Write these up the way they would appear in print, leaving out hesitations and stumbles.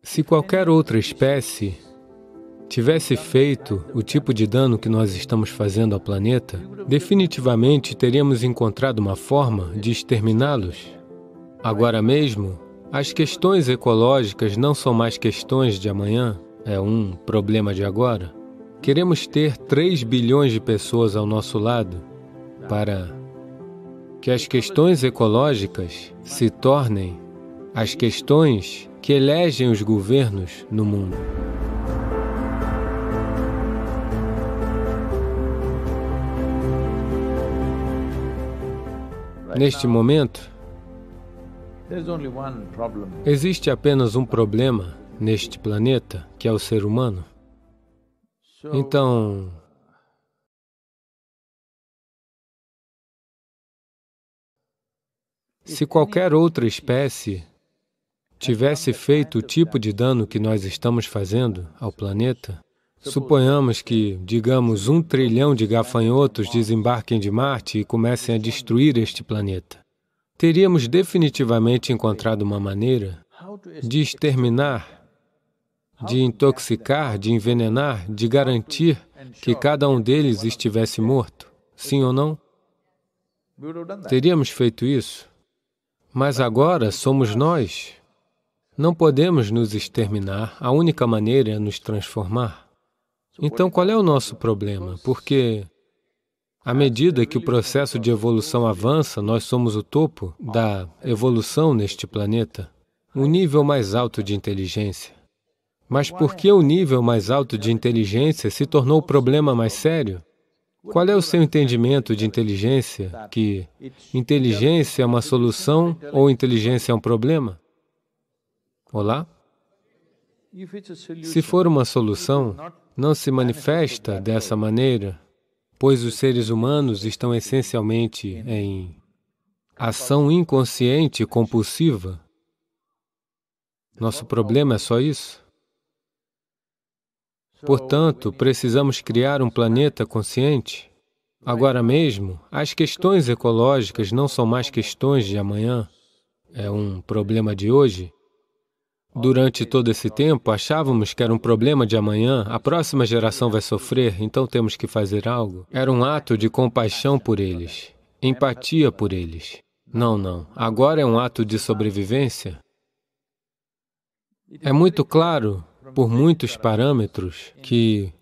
Se qualquer outra espécie tivesse feito o tipo de dano que nós estamos fazendo ao planeta, definitivamente teríamos encontrado uma forma de exterminá-los. Agora mesmo, as questões ecológicas não são mais questões de amanhã, é um problema de agora. Queremos ter 3 bilhões de pessoas ao nosso lado para que as questões ecológicas se tornem as questões que elegem os governos no mundo. Neste momento, existe apenas um problema neste planeta, que é o ser humano. Então, se qualquer outra espécie tivesse feito o tipo de dano que nós estamos fazendo ao planeta, suponhamos que, digamos, 1 trilhão de gafanhotos desembarquem de Marte e comecem a destruir este planeta. Teríamos definitivamente encontrado uma maneira de exterminar, de intoxicar, de envenenar, de garantir que cada um deles estivesse morto. Sim ou não? Teríamos feito isso. Mas agora somos nós. Não podemos nos exterminar, a única maneira é nos transformar. Então, qual é o nosso problema? Porque, à medida que o processo de evolução avança, nós somos o topo da evolução neste planeta, o nível mais alto de inteligência. Mas por que o nível mais alto de inteligência se tornou o problema mais sério? Qual é o seu entendimento de inteligência? Que inteligência é uma solução ou inteligência é um problema? Olá? Se for uma solução, não se manifesta dessa maneira, pois os seres humanos estão essencialmente em ação inconsciente e compulsiva. Nosso problema é só isso. Portanto, precisamos criar um planeta consciente. Agora mesmo, as questões ecológicas não são mais questões de amanhã, é um problema de hoje. Durante todo esse tempo, achávamos que era um problema de amanhã, a próxima geração vai sofrer, então temos que fazer algo. Era um ato de compaixão por eles, empatia por eles. Não. Agora é um ato de sobrevivência. É muito claro, por muitos parâmetros, que,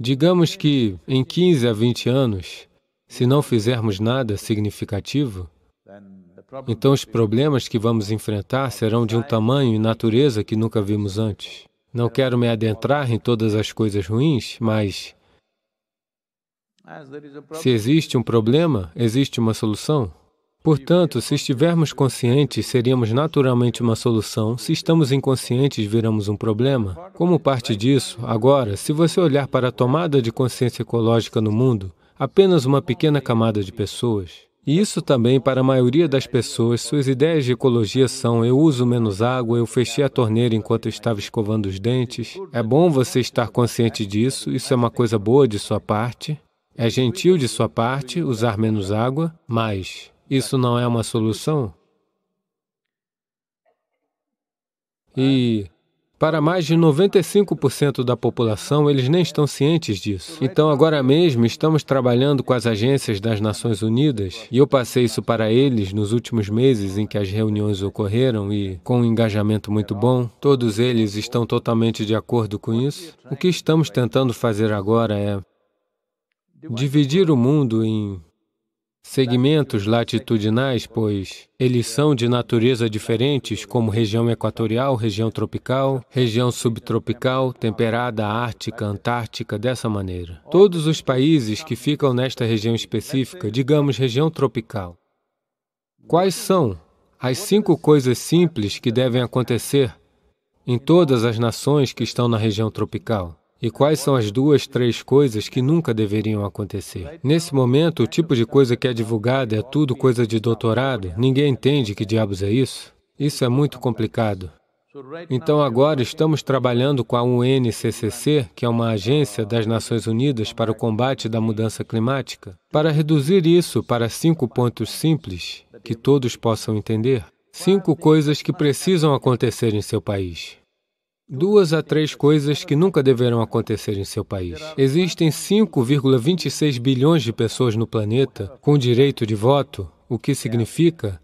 digamos que em 15 a 20 anos, se não fizermos nada significativo, então os problemas que vamos enfrentar serão de um tamanho e natureza que nunca vimos antes. Não quero me adentrar em todas as coisas ruins, mas se existe um problema, existe uma solução. Portanto, se estivermos conscientes, seríamos naturalmente uma solução. Se estamos inconscientes, viramos um problema. Como parte disso, agora, se você olhar para a tomada de consciência ecológica no mundo, apenas uma pequena camada de pessoas. E isso também, para a maioria das pessoas, suas ideias de ecologia são: eu uso menos água, eu fechei a torneira enquanto eu estava escovando os dentes. É bom você estar consciente disso, isso é uma coisa boa de sua parte. É gentil de sua parte usar menos água, mas isso não é uma solução. E para mais de 95% da população, eles nem estão cientes disso. Então, agora mesmo, estamos trabalhando com as agências das Nações Unidas, e eu passei isso para eles nos últimos meses em que as reuniões ocorreram, e com um engajamento muito bom, todos eles estão totalmente de acordo com isso. O que estamos tentando fazer agora é dividir o mundo em segmentos latitudinais, pois eles são de natureza diferentes, como região equatorial, região tropical, região subtropical, temperada, ártica, antártica, dessa maneira. Todos os países que ficam nesta região específica, digamos região tropical, quais são as 5 coisas simples que devem acontecer em todas as nações que estão na região tropical? E quais são as 2, 3 coisas que nunca deveriam acontecer? Nesse momento, o tipo de coisa que é divulgada é tudo coisa de doutorado. Ninguém entende que diabos é isso. Isso é muito complicado. Então, agora estamos trabalhando com a UNCCC, que é uma agência das Nações Unidas para o combate da mudança climática, para reduzir isso para 5 pontos simples, que todos possam entender. 5 coisas que precisam acontecer em seu país. 2 a 3 coisas que nunca deverão acontecer em seu país. Existem 5,26 bilhões de pessoas no planeta com direito de voto, o que significa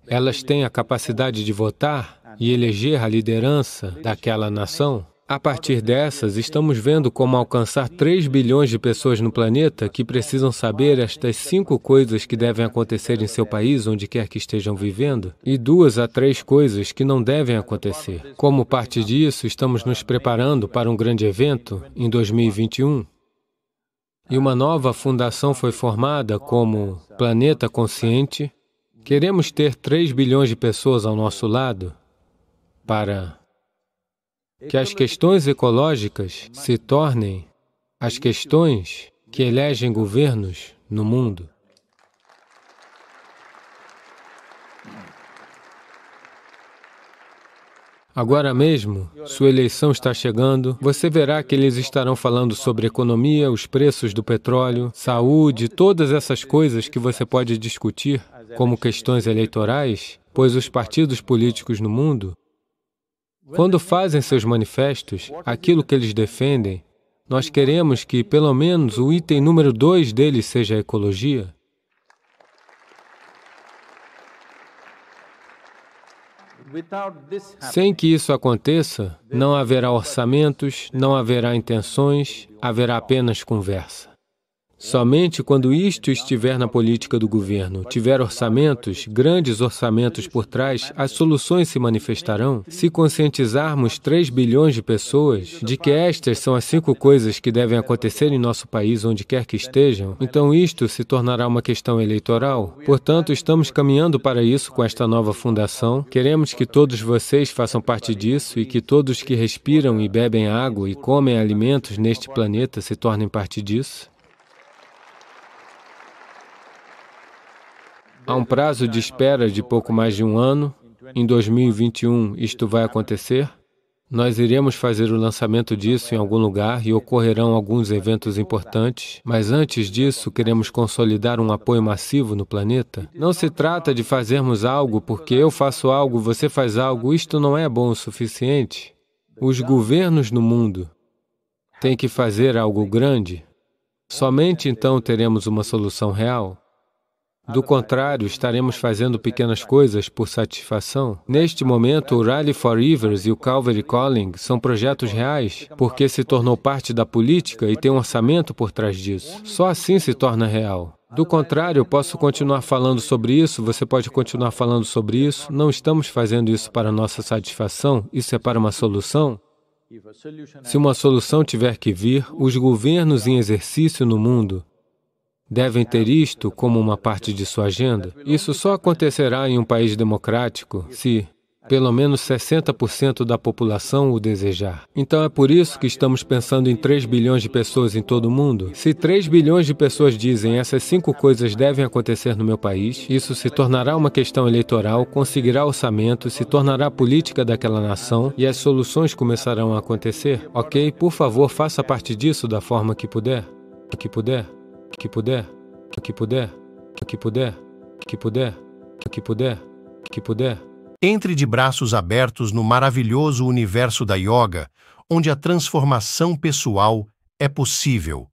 elas têm a capacidade de votar e eleger a liderança daquela nação. A partir dessas, estamos vendo como alcançar 3 bilhões de pessoas no planeta que precisam saber estas 5 coisas que devem acontecer em seu país, onde quer que estejam vivendo, e 2 a 3 coisas que não devem acontecer. Como parte disso, estamos nos preparando para um grande evento em 2021. E uma nova fundação foi formada como Planeta Consciente. Queremos ter 3 bilhões de pessoas ao nosso lado para que as questões ecológicas se tornem as questões que elegem governos no mundo. Agora mesmo, sua eleição está chegando, você verá que eles estarão falando sobre economia, os preços do petróleo, saúde, todas essas coisas que você pode discutir como questões eleitorais, pois os partidos políticos no mundo, quando fazem seus manifestos, aquilo que eles defendem, nós queremos que, pelo menos, o item número 2 deles seja a ecologia. Sem que isso aconteça, não haverá orçamentos, não haverá intenções, haverá apenas conversa. Somente quando isto estiver na política do governo, tiver orçamentos, grandes orçamentos por trás, as soluções se manifestarão. Se conscientizarmos 3 bilhões de pessoas de que estas são as 5 coisas que devem acontecer em nosso país, onde quer que estejam, então isto se tornará uma questão eleitoral. Portanto, estamos caminhando para isso com esta nova fundação. Queremos que todos vocês façam parte disso e que todos que respiram e bebem água e comem alimentos neste planeta se tornem parte disso. Há um prazo de espera de pouco mais de um ano. Em 2021, isto vai acontecer. Nós iremos fazer o lançamento disso em algum lugar e ocorrerão alguns eventos importantes. Mas antes disso, queremos consolidar um apoio massivo no planeta. Não se trata de fazermos algo porque eu faço algo, você faz algo. Isto não é bom o suficiente. Os governos no mundo têm que fazer algo grande. Somente então teremos uma solução real. Do contrário, estaremos fazendo pequenas coisas por satisfação. Neste momento, o Rally for Rivers e o Calvary Calling são projetos reais, porque se tornou parte da política e tem um orçamento por trás disso. Só assim se torna real. Do contrário, eu posso continuar falando sobre isso, você pode continuar falando sobre isso. Não estamos fazendo isso para nossa satisfação, isso é para uma solução. Se uma solução tiver que vir, os governos em exercício no mundo devem ter isto como uma parte de sua agenda. Isso só acontecerá em um país democrático se pelo menos 60% da população o desejar. Então é por isso que estamos pensando em 3 bilhões de pessoas em todo o mundo. Se 3 bilhões de pessoas dizem essas 5 coisas devem acontecer no meu país, isso se tornará uma questão eleitoral, conseguirá orçamento, se tornará política daquela nação e as soluções começarão a acontecer. Ok? Por favor, faça parte disso da forma que puder. Que puder. Que puder, que puder, que puder, que puder, que puder, que puder. Entre de braços abertos no maravilhoso universo da yoga, onde a transformação pessoal é possível.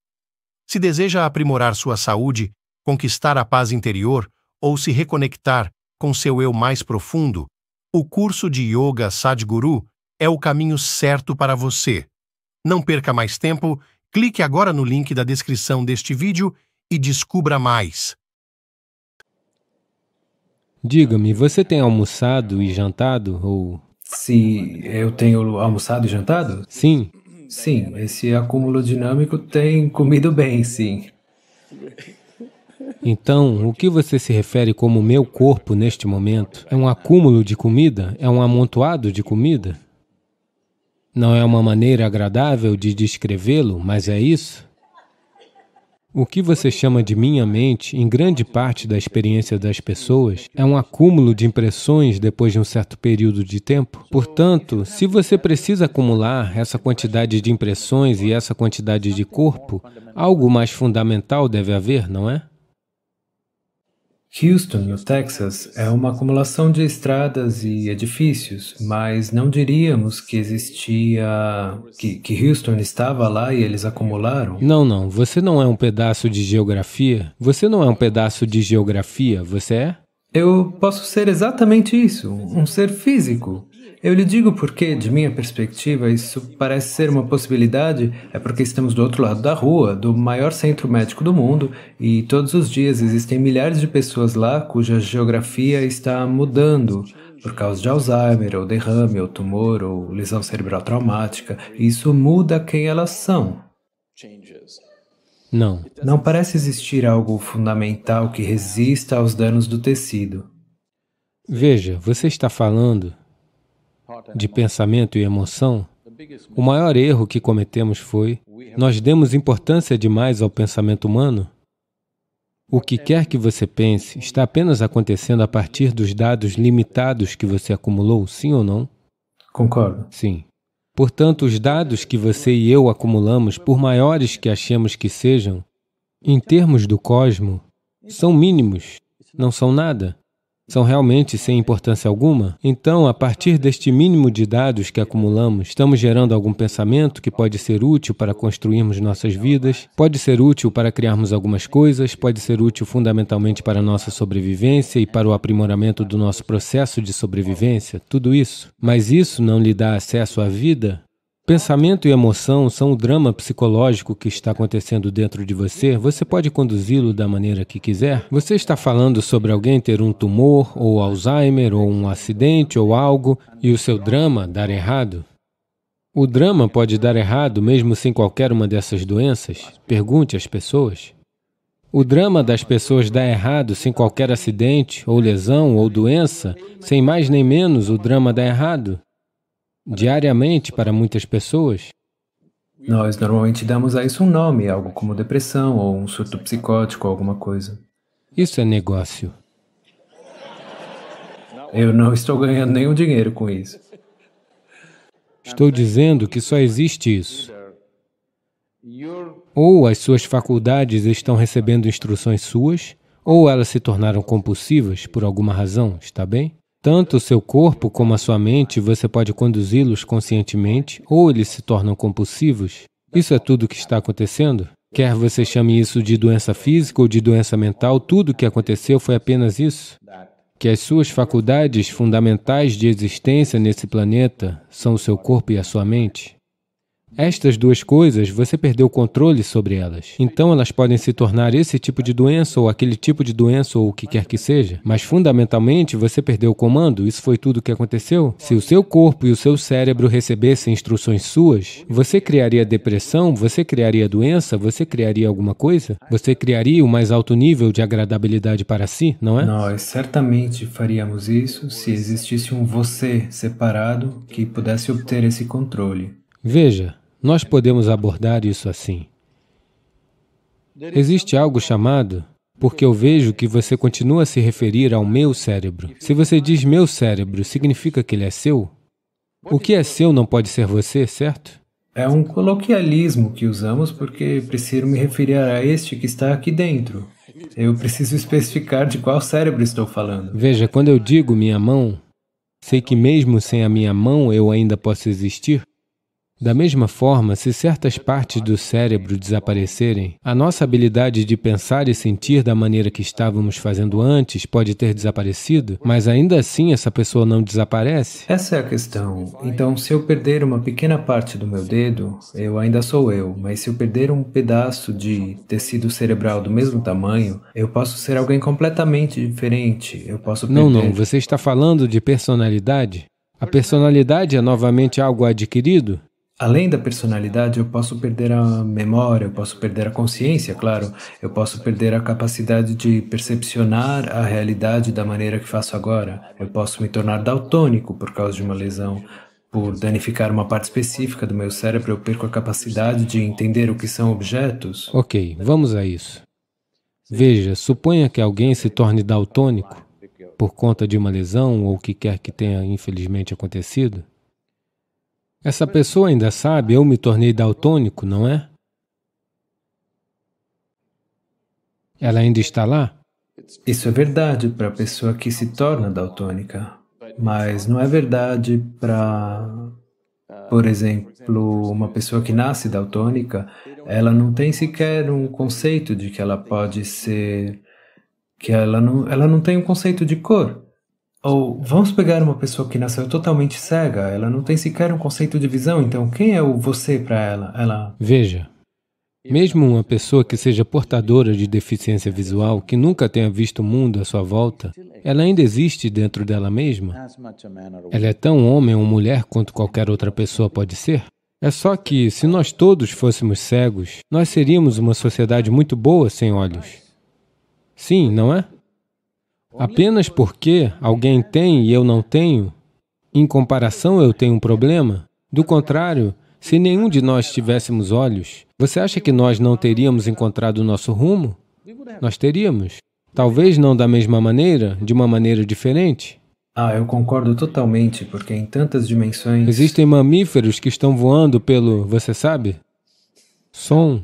Se deseja aprimorar sua saúde, conquistar a paz interior ou se reconectar com seu eu mais profundo, o curso de Yoga Sadhguru é o caminho certo para você. Não perca mais tempo. Clique agora no link da descrição deste vídeo e descubra mais. Diga-me, você tem almoçado e jantado, ou... Se eu tenho almoçado e jantado? Sim. Sim, esse acúmulo dinâmico tem comido bem, sim. Então, o que você se refere como meu corpo neste momento? É um acúmulo de comida? É um amontoado de comida? Não é uma maneira agradável de descrevê-lo, mas é isso? O que você chama de minha mente, em grande parte da experiência das pessoas, é um acúmulo de impressões depois de um certo período de tempo. Portanto, se você precisa acumular essa quantidade de impressões e essa quantidade de corpo, algo mais fundamental deve haver, não é? Houston, no Texas, é uma acumulação de estradas e edifícios, mas não diríamos que existia... que Houston estava lá e eles acumularam? Não, não, você não é um pedaço de geografia. Você não é um pedaço de geografia, você é? Eu posso ser exatamente isso, um ser físico. Eu lhe digo porque, de minha perspectiva, isso parece ser uma possibilidade, é porque estamos do outro lado da rua, do maior centro médico do mundo, e todos os dias existem milhares de pessoas lá cuja geografia está mudando por causa de Alzheimer, ou derrame, ou tumor, ou lesão cerebral traumática. E isso muda quem elas são. Não. Não parece existir algo fundamental que resista aos danos do tecido. Veja, você está falando de pensamento e emoção. O maior erro que cometemos foi nós demos importância demais ao pensamento humano. O que quer que você pense está apenas acontecendo a partir dos dados limitados que você acumulou, sim ou não? Concordo. Sim. Portanto, os dados que você e eu acumulamos, por maiores que achemos que sejam, em termos do cosmos, são mínimos, não são nada. São realmente sem importância alguma? Então, a partir deste mínimo de dados que acumulamos, estamos gerando algum pensamento que pode ser útil para construirmos nossas vidas, pode ser útil para criarmos algumas coisas, pode ser útil fundamentalmente para a nossa sobrevivência e para o aprimoramento do nosso processo de sobrevivência, tudo isso. Mas isso não lhe dá acesso à vida? Pensamento e emoção são o drama psicológico que está acontecendo dentro de você. Você pode conduzi-lo da maneira que quiser. Você está falando sobre alguém ter um tumor, ou Alzheimer, ou um acidente, ou algo, e o seu drama dar errado. O drama pode dar errado mesmo sem qualquer uma dessas doenças? Pergunte às pessoas. O drama das pessoas dá errado sem qualquer acidente, ou lesão, ou doença? Sem mais nem menos, o drama dá errado. Diariamente para muitas pessoas. Nós normalmente damos a isso um nome, algo como depressão ou um surto psicótico, alguma coisa. Isso é negócio. Eu não estou ganhando nenhum dinheiro com isso. Estou dizendo que só existe isso. Ou as suas faculdades estão recebendo instruções suas, ou elas se tornaram compulsivas por alguma razão, está bem? Tanto o seu corpo como a sua mente, você pode conduzi-los conscientemente, ou eles se tornam compulsivos. Isso é tudo o que está acontecendo? Quer você chame isso de doença física ou de doença mental, tudo o que aconteceu foi apenas isso. Que as suas faculdades fundamentais de existência nesse planeta são o seu corpo e a sua mente. Estas duas coisas, você perdeu o controle sobre elas. Então elas podem se tornar esse tipo de doença ou aquele tipo de doença ou o que quer que seja. Mas fundamentalmente você perdeu o comando, isso foi tudo o que aconteceu. Se o seu corpo e o seu cérebro recebessem instruções suas, você criaria depressão, você criaria doença, você criaria alguma coisa? Você criaria o mais alto nível de agradabilidade para si, não é? Nós certamente faríamos isso se existisse um você separado que pudesse obter esse controle. Veja, nós podemos abordar isso assim. Existe algo chamado, porque eu vejo que você continua a se referir ao meu cérebro. Se você diz meu cérebro, significa que ele é seu? O que é seu não pode ser você, certo? É um coloquialismo que usamos porque preciso me referir a este que está aqui dentro. Eu preciso especificar de qual cérebro estou falando. Veja, quando eu digo minha mão, sei que mesmo sem a minha mão eu ainda posso existir. Da mesma forma, se certas partes do cérebro desaparecerem, a nossa habilidade de pensar e sentir da maneira que estávamos fazendo antes pode ter desaparecido, mas ainda assim essa pessoa não desaparece. Essa é a questão. Então, se eu perder uma pequena parte do meu dedo, eu ainda sou eu, mas se eu perder um pedaço de tecido cerebral do mesmo tamanho, eu posso ser alguém completamente diferente. Eu posso perder... Não, você está falando de personalidade? A personalidade é novamente algo adquirido? Além da personalidade, eu posso perder a memória, eu posso perder a consciência, claro, eu posso perder a capacidade de percepcionar a realidade da maneira que faço agora. Eu posso me tornar daltônico por causa de uma lesão. Por danificar uma parte específica do meu cérebro, eu perco a capacidade de entender o que são objetos. Ok, vamos a isso. Veja, suponha que alguém se torne daltônico por conta de uma lesão ou o que quer que tenha infelizmente acontecido. Essa pessoa ainda sabe, eu me tornei daltônico, não é? Ela ainda está lá? Isso é verdade para a pessoa que se torna daltônica, mas não é verdade para, por exemplo, uma pessoa que nasce daltônica, ela não tem sequer um conceito de que ela pode ser, que ela não tem um conceito de cor. Ou vamos pegar uma pessoa que nasceu totalmente cega, ela não tem sequer um conceito de visão, então quem é o você para ela? Veja, mesmo uma pessoa que seja portadora de deficiência visual, que nunca tenha visto o mundo à sua volta, ela ainda existe dentro dela mesma. Ela é tão homem ou mulher quanto qualquer outra pessoa pode ser. É só que, se nós todos fôssemos cegos, nós seríamos uma sociedade muito boa sem olhos. Sim, não é? Apenas porque alguém tem e eu não tenho, em comparação eu tenho um problema. Do contrário, se nenhum de nós tivéssemos olhos, você acha que nós não teríamos encontrado o nosso rumo? Nós teríamos. Talvez não da mesma maneira, de uma maneira diferente. Eu concordo totalmente, porque em tantas dimensões... Existem mamíferos que estão voando pelo, você sabe? Som.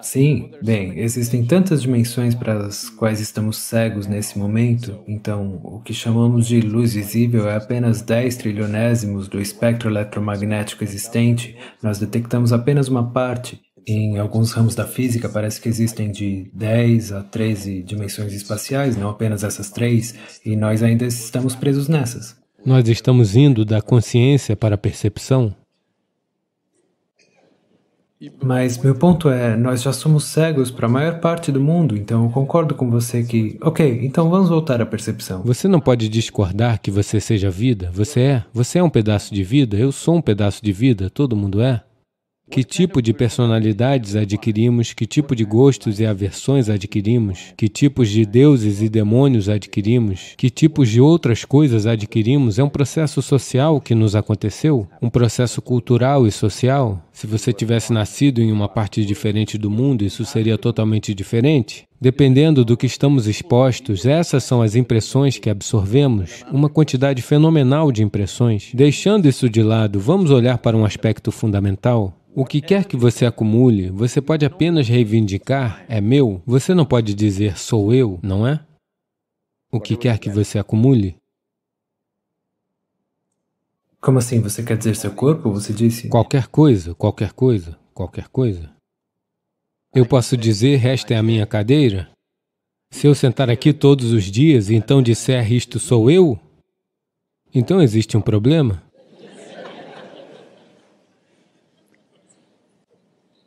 Sim, bem, existem tantas dimensões para as quais estamos cegos nesse momento, então o que chamamos de luz visível é apenas 10 trilionésimos do espectro eletromagnético existente, nós detectamos apenas uma parte. Em alguns ramos da física parece que existem de 10 a 13 dimensões espaciais, não apenas essas três, e nós ainda estamos presos nessas. Nós estamos indo da consciência para a percepção. Mas meu ponto é, nós já somos cegos para a maior parte do mundo, então eu concordo com você que... Ok, então vamos voltar à percepção. Você não pode discordar que você seja vida. Você é um pedaço de vida, eu sou um pedaço de vida, todo mundo é. Que tipo de personalidades adquirimos, que tipo de gostos e aversões adquirimos, que tipos de deuses e demônios adquirimos, que tipos de outras coisas adquirimos, é um processo social que nos aconteceu, um processo cultural e social. Se você tivesse nascido em uma parte diferente do mundo, isso seria totalmente diferente. Dependendo do que estamos expostos, essas são as impressões que absorvemos, uma quantidade fenomenal de impressões. Deixando isso de lado, vamos olhar para um aspecto fundamental. O que quer que você acumule, você pode apenas reivindicar, é meu. Você não pode dizer, sou eu, não é? O que quer que você acumule. Como assim? Você quer dizer seu corpo? Você disse? Qualquer coisa, qualquer coisa, qualquer coisa. Eu posso dizer, esta é a minha cadeira? Se eu sentar aqui todos os dias e então disser, isto sou eu, então existe um problema?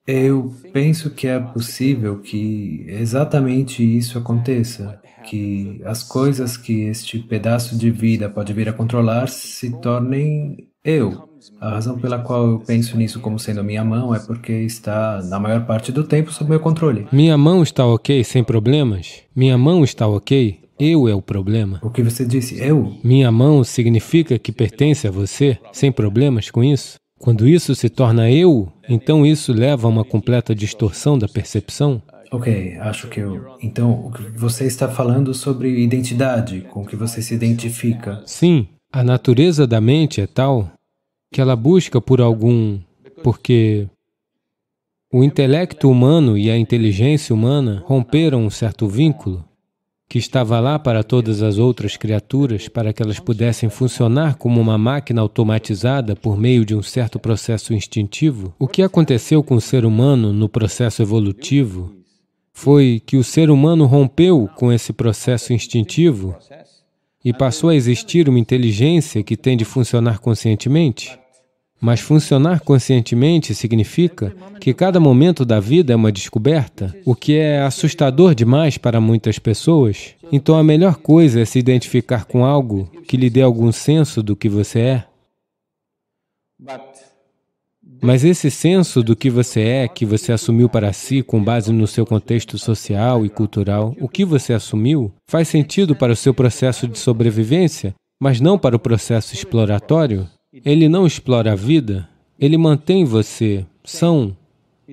Eu penso que é possível que exatamente isso aconteça, que as coisas que este pedaço de vida pode vir a controlar se tornem eu. A razão pela qual eu penso nisso como sendo a minha mão é porque está, na maior parte do tempo, sob meu controle. Minha mão está ok, sem problemas? Minha mão está ok? Eu é o problema. O que você disse, eu? Minha mão significa que pertence a você, sem problemas com isso? Quando isso se torna eu, então isso leva a uma completa distorção da percepção. Ok, acho que eu... Então, o que você está falando sobre identidade, com que você se identifica. Sim, a natureza da mente é tal que ela busca por algum... Porque o intelecto humano e a inteligência humana romperam um certo vínculo que estava lá para todas as outras criaturas, para que elas pudessem funcionar como uma máquina automatizada por meio de um certo processo instintivo. O que aconteceu com o ser humano no processo evolutivo foi que o ser humano rompeu com esse processo instintivo e passou a existir uma inteligência que tem de funcionar conscientemente. Mas funcionar conscientemente significa que cada momento da vida é uma descoberta, o que é assustador demais para muitas pessoas. Então a melhor coisa é se identificar com algo que lhe dê algum senso do que você é. Mas esse senso do que você assumiu para si com base no seu contexto social e cultural, o que você assumiu, faz sentido para o seu processo de sobrevivência, mas não para o processo exploratório. Ele não explora a vida, ele mantém você são.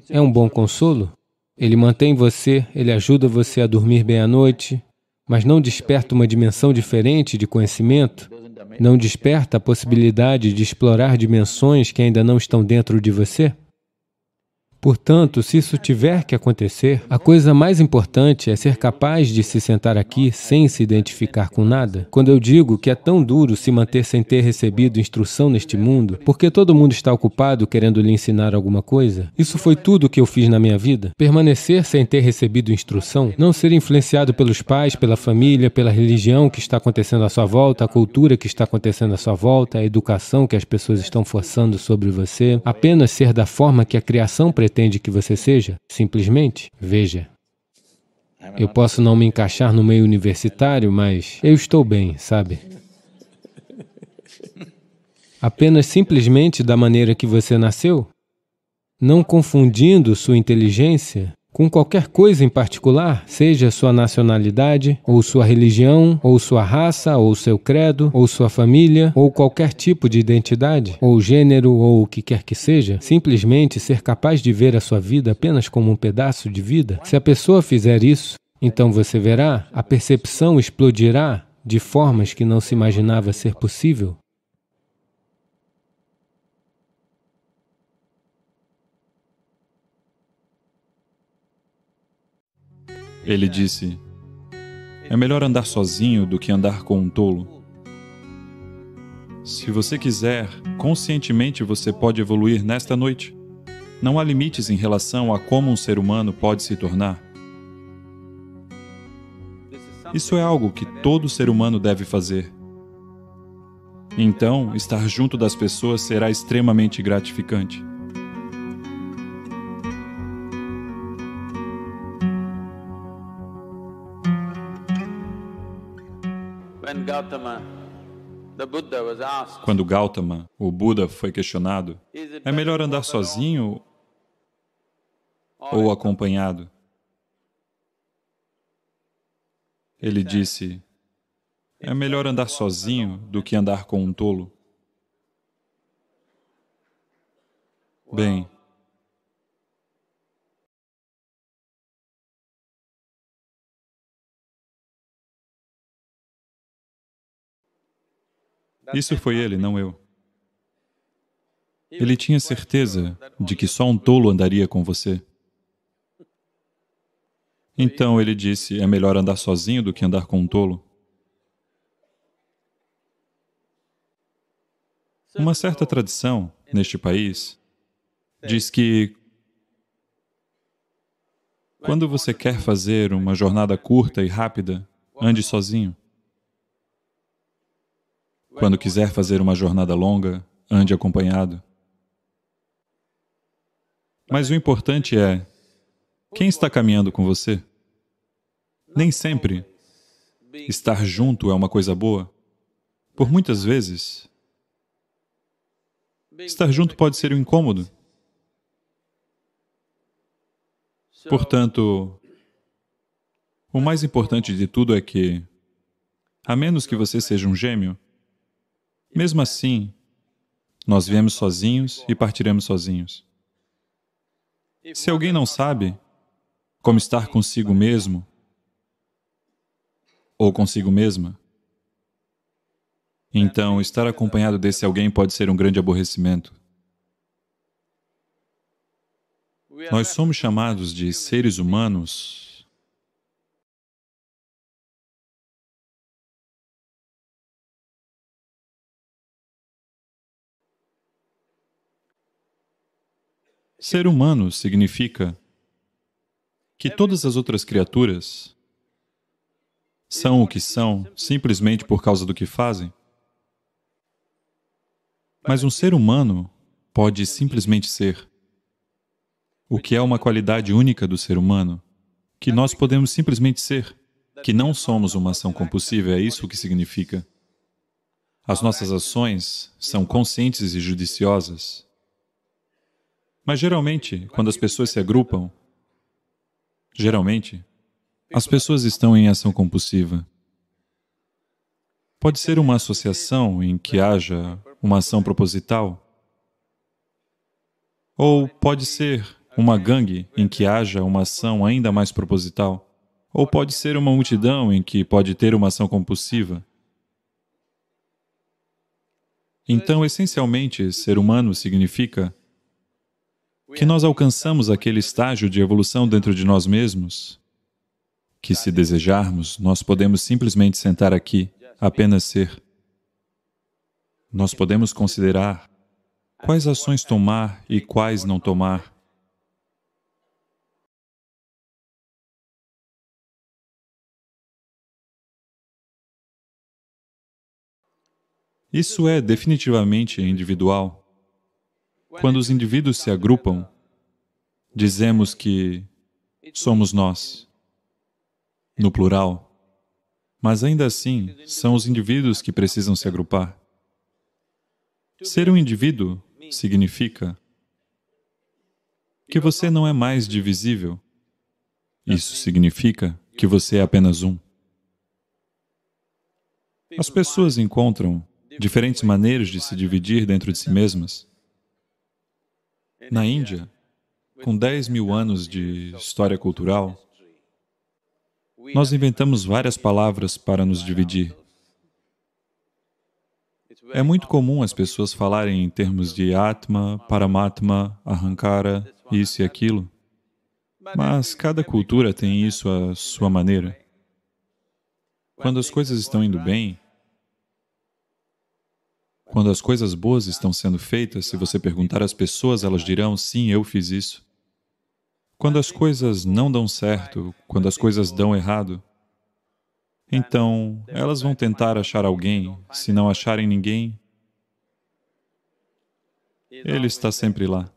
É um bom consolo. Ele mantém você, ele ajuda você a dormir bem à noite, mas não desperta uma dimensão diferente de conhecimento, não desperta a possibilidade de explorar dimensões que ainda não estão dentro de você. Portanto, se isso tiver que acontecer, a coisa mais importante é ser capaz de se sentar aqui sem se identificar com nada. Quando eu digo que é tão duro se manter sem ter recebido instrução neste mundo, porque todo mundo está ocupado querendo lhe ensinar alguma coisa, isso foi tudo o que eu fiz na minha vida. Permanecer sem ter recebido instrução, não ser influenciado pelos pais, pela família, pela religião que está acontecendo à sua volta, a cultura que está acontecendo à sua volta, a educação que as pessoas estão forçando sobre você, apenas ser da forma que a criação pretende que você seja, simplesmente, veja. Eu posso não me encaixar no meio universitário, mas eu estou bem, sabe? Apenas simplesmente da maneira que você nasceu, não confundindo sua inteligência com qualquer coisa em particular, seja sua nacionalidade, ou sua religião, ou sua raça, ou seu credo, ou sua família, ou qualquer tipo de identidade, ou gênero, ou o que quer que seja, simplesmente ser capaz de ver a sua vida apenas como um pedaço de vida. Se a pessoa fizer isso, então você verá, a percepção explodirá de formas que não se imaginava ser possível. Ele disse, é melhor andar sozinho do que andar com um tolo. Se você quiser, conscientemente você pode evoluir nesta noite. Não há limites em relação a como um ser humano pode se tornar. Isso é algo que todo ser humano deve fazer. Então, estar junto das pessoas será extremamente gratificante. Quando Gautama, o Buda, foi questionado, é melhor andar sozinho ou acompanhado? Ele disse, é melhor andar sozinho do que andar com um tolo. Bem, isso foi ele, não eu. Ele tinha certeza de que só um tolo andaria com você. Então ele disse, é melhor andar sozinho do que andar com um tolo. Uma certa tradição neste país diz que quando você quer fazer uma jornada curta e rápida, ande sozinho. Quando quiser fazer uma jornada longa, ande acompanhado. Mas o importante é, quem está caminhando com você? Nem sempre estar junto é uma coisa boa. Por muitas vezes, estar junto pode ser um incômodo. Portanto, o mais importante de tudo é que, a menos que você seja um gêmeo, mesmo assim, nós viemos sozinhos e partiremos sozinhos. Se alguém não sabe como estar consigo mesmo ou consigo mesma, então estar acompanhado desse alguém pode ser um grande aborrecimento. Nós somos chamados de seres humanos Ser humano significa que todas as outras criaturas são o que são simplesmente por causa do que fazem. Mas um ser humano pode simplesmente ser, o que é uma qualidade única do ser humano, que nós podemos simplesmente ser, que não somos uma ação compulsiva, é isso que significa. As nossas ações são conscientes e judiciosas. Mas geralmente, quando as pessoas se agrupam, as pessoas estão em ação compulsiva. Pode ser uma associação em que haja uma ação proposital, ou pode ser uma gangue em que haja uma ação ainda mais proposital, ou pode ser uma multidão em que pode ter uma ação compulsiva. Então, essencialmente, ser humano significa que nós alcançamos aquele estágio de evolução dentro de nós mesmos, que se desejarmos, nós podemos simplesmente sentar aqui, apenas ser. Nós podemos considerar quais ações tomar e quais não tomar. Isso é definitivamente individual. Quando os indivíduos se agrupam, dizemos que somos nós, no plural, mas ainda assim são os indivíduos que precisam se agrupar. Ser um indivíduo significa que você não é mais divisível. Isso significa que você é apenas um. As pessoas encontram diferentes maneiras de se dividir dentro de si mesmas. Na Índia, com 10.000 anos de história cultural, nós inventamos várias palavras para nos dividir. É muito comum as pessoas falarem em termos de Atma, Paramatma, Ahankara, isso e aquilo, mas cada cultura tem isso à sua maneira. Quando as coisas estão indo bem, quando as coisas boas estão sendo feitas, se você perguntar às pessoas, elas dirão, sim, eu fiz isso. Quando as coisas não dão certo, quando as coisas dão errado, então elas vão tentar achar alguém. Se não acharem ninguém, ele está sempre lá.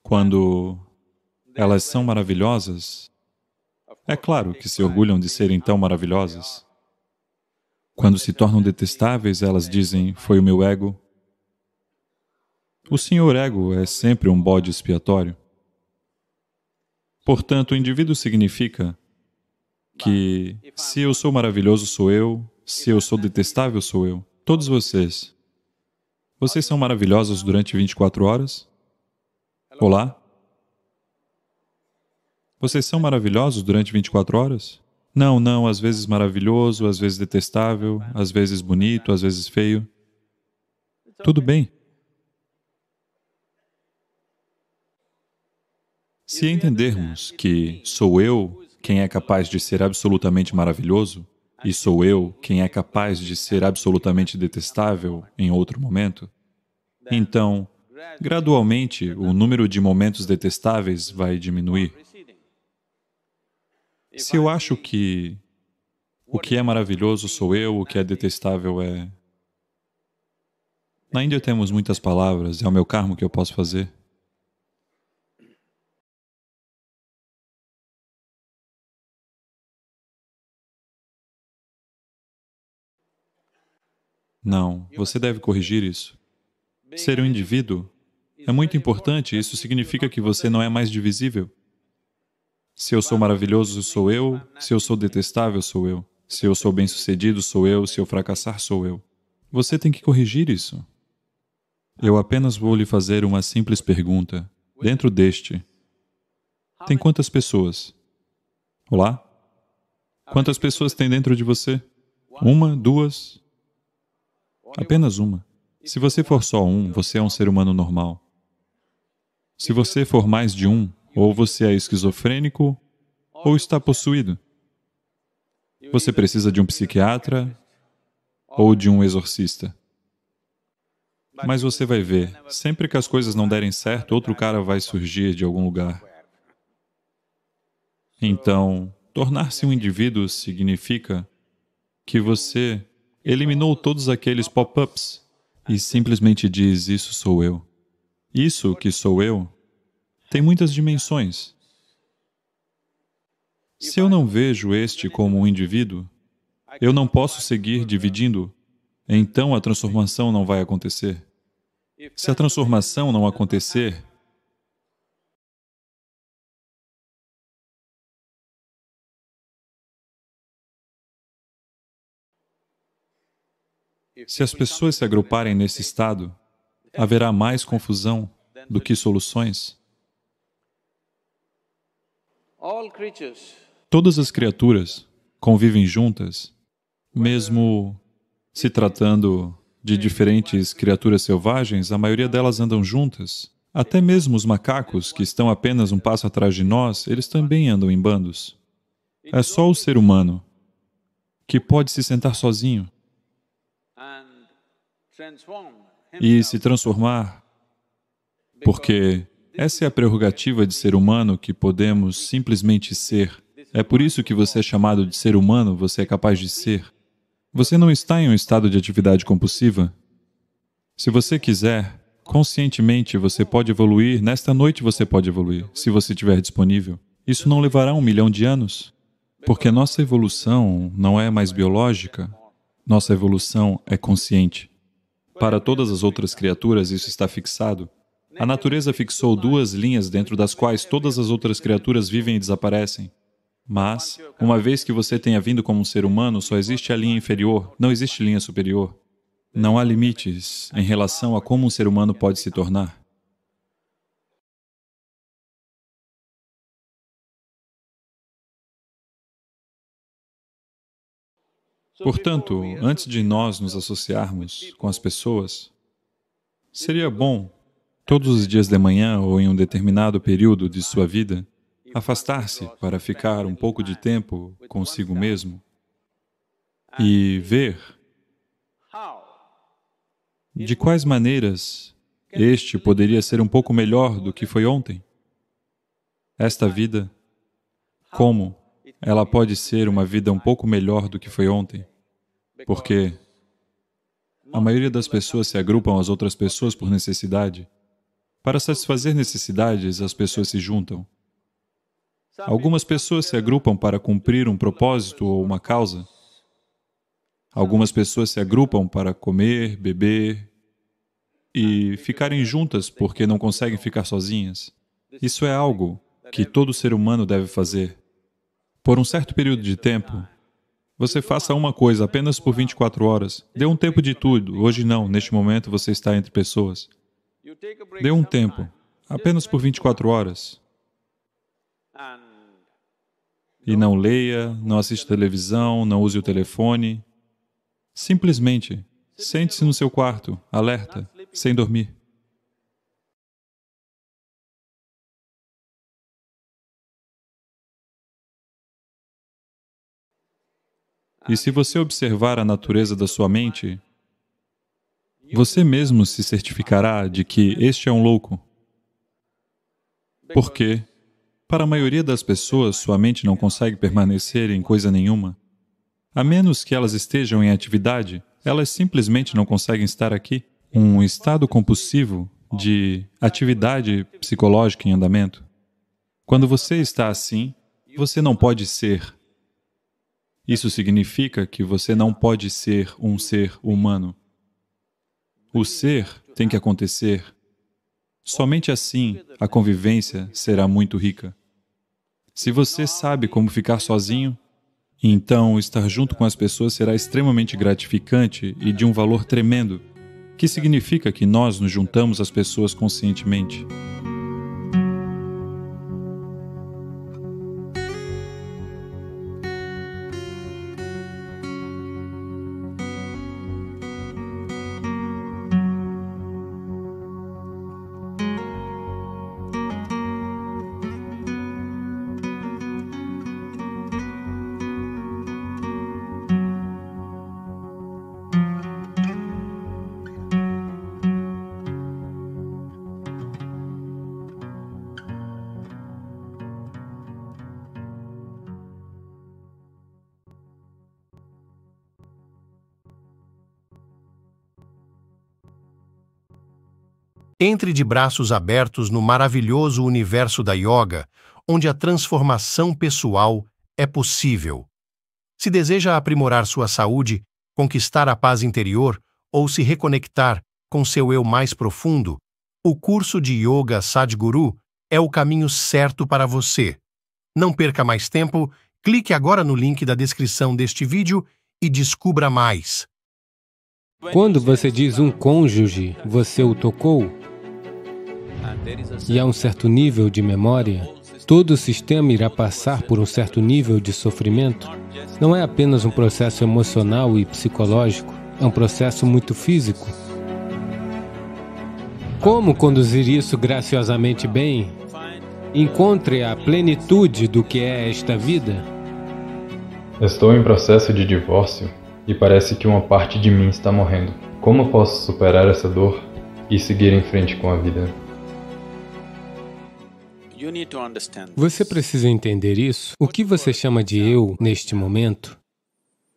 Quando elas são maravilhosas, é claro que se orgulham de serem tão maravilhosas. Quando se tornam detestáveis, elas dizem, foi o meu ego. O senhor ego é sempre um bode expiatório. Portanto, o indivíduo significa que se eu sou maravilhoso, sou eu, se eu sou detestável, sou eu. Todos vocês são maravilhosos durante 24 horas? Olá? Vocês são maravilhosos durante 24 horas? Não, não, às vezes maravilhoso, às vezes detestável, às vezes bonito, às vezes feio. Tudo bem. Se entendermos que sou eu quem é capaz de ser absolutamente maravilhoso, e sou eu quem é capaz de ser absolutamente detestável em outro momento, então, gradualmente, o número de momentos detestáveis vai diminuir. Se eu acho que o que é maravilhoso sou eu, o que é detestável é... Na Índia temos muitas palavras, é o meu karma que eu posso fazer. Não, você deve corrigir isso. Ser um indivíduo é muito importante, isso significa que você não é mais divisível. Se eu sou maravilhoso, sou eu. Se eu sou detestável, sou eu. Se eu sou bem-sucedido, sou eu. Se eu fracassar, sou eu. Você tem que corrigir isso. Eu apenas vou lhe fazer uma simples pergunta. Dentro deste, tem quantas pessoas? Olá? Quantas pessoas tem dentro de você? Uma? Duas? Apenas uma. Se você for só um, você é um ser humano normal. Se você for mais de um, ou você é esquizofrênico, ou está possuído. Você precisa de um psiquiatra ou de um exorcista. Mas você vai ver, sempre que as coisas não derem certo, outro cara vai surgir de algum lugar. Então, tornar-se um indivíduo significa que você eliminou todos aqueles pop-ups e simplesmente diz, isso sou eu. Isso que sou eu tem muitas dimensões. Se eu não vejo este como um indivíduo, eu não posso seguir dividindo, então a transformação não vai acontecer. Se a transformação não acontecer, se as pessoas se agruparem nesse estado, haverá mais confusão do que soluções. All creatures Todas as criaturas convivem juntas, mesmo se tratando de diferentes criaturas selvagens, a maioria delas andam juntas. Até mesmo os macacos, que estão apenas um passo atrás de nós, eles também andam em bandos. É só o ser humano que pode se sentar sozinho e se transformar, porque essa é a prerrogativa de ser humano, que podemos simplesmente ser. É por isso que você é chamado de ser humano, você é capaz de ser. Você não está em um estado de atividade compulsiva. Se você quiser, conscientemente você pode evoluir, nesta noite você pode evoluir, se você estiver disponível. Isso não levará 1 milhão de anos, porque nossa evolução não é mais biológica, nossa evolução é consciente. Para todas as outras criaturas isso está fixado. A natureza fixou 2 linhas dentro das quais todas as outras criaturas vivem e desaparecem. Mas, uma vez que você tenha vindo como um ser humano, só existe a linha inferior, não existe linha superior. Não há limites em relação a como um ser humano pode se tornar. Portanto, antes de nós nos associarmos com as pessoas, seria bom, todos os dias de manhã ou em um determinado período de sua vida, afastar-se para ficar um pouco de tempo consigo mesmo e ver de quais maneiras este poderia ser um pouco melhor do que foi ontem. Esta vida, como ela pode ser uma vida um pouco melhor do que foi ontem? Porque a maioria das pessoas se agrupam às outras pessoas por necessidade. Para satisfazer necessidades, as pessoas se juntam. Algumas pessoas se agrupam para cumprir um propósito ou uma causa. Algumas pessoas se agrupam para comer, beber e ficarem juntas porque não conseguem ficar sozinhas. Isso é algo que todo ser humano deve fazer. Por um certo período de tempo, você faça uma coisa apenas por 24 horas. Dê um tempo de tudo. Hoje não, neste momento você está entre pessoas. Dê um tempo, apenas por 24 horas. E não leia, não assista televisão, não use o telefone. Simplesmente, sente-se no seu quarto, alerta, sem dormir. E se você observar a natureza da sua mente, você mesmo se certificará de que este é um louco. Porque, para a maioria das pessoas, sua mente não consegue permanecer em coisa nenhuma. A menos que elas estejam em atividade, elas simplesmente não conseguem estar aqui. Um estado compulsivo de atividade psicológica em andamento. Quando você está assim, você não pode ser. Isso significa que você não pode ser um ser humano. O ser tem que acontecer. Somente assim a convivência será muito rica. Se você sabe como ficar sozinho, então estar junto com as pessoas será extremamente gratificante e de um valor tremendo, que significa que nós nos juntamos às pessoas conscientemente. Entre de braços abertos no maravilhoso universo da yoga, onde a transformação pessoal é possível. Se deseja aprimorar sua saúde, conquistar a paz interior ou se reconectar com seu eu mais profundo, o curso de Yoga Sadhguru é o caminho certo para você. Não perca mais tempo, clique agora no link da descrição deste vídeo e descubra mais. Quando você diz um cônjuge, você o tocou? E há um certo nível de memória, todo o sistema irá passar por um certo nível de sofrimento. Não é apenas um processo emocional e psicológico, é um processo muito físico. Como conduzir isso graciosamente bem? Encontre a plenitude do que é esta vida. Estou em processo de divórcio e parece que uma parte de mim está morrendo. Como posso superar essa dor e seguir em frente com a vida? Você precisa entender isso. O que você chama de eu, neste momento,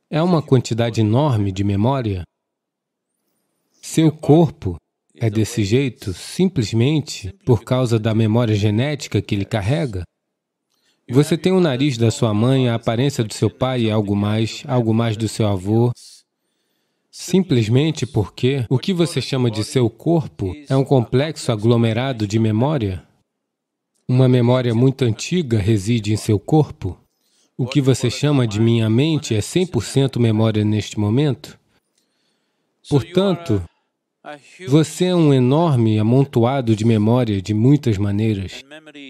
é uma quantidade enorme de memória. Seu corpo é desse jeito simplesmente por causa da memória genética que ele carrega. Você tem o nariz da sua mãe, a aparência do seu pai e algo mais do seu avô, simplesmente porque o que você chama de seu corpo é um complexo aglomerado de memória. Uma memória muito antiga reside em seu corpo. O que você chama de minha mente é 100% memória neste momento. Portanto, você é um enorme amontoado de memória de muitas maneiras.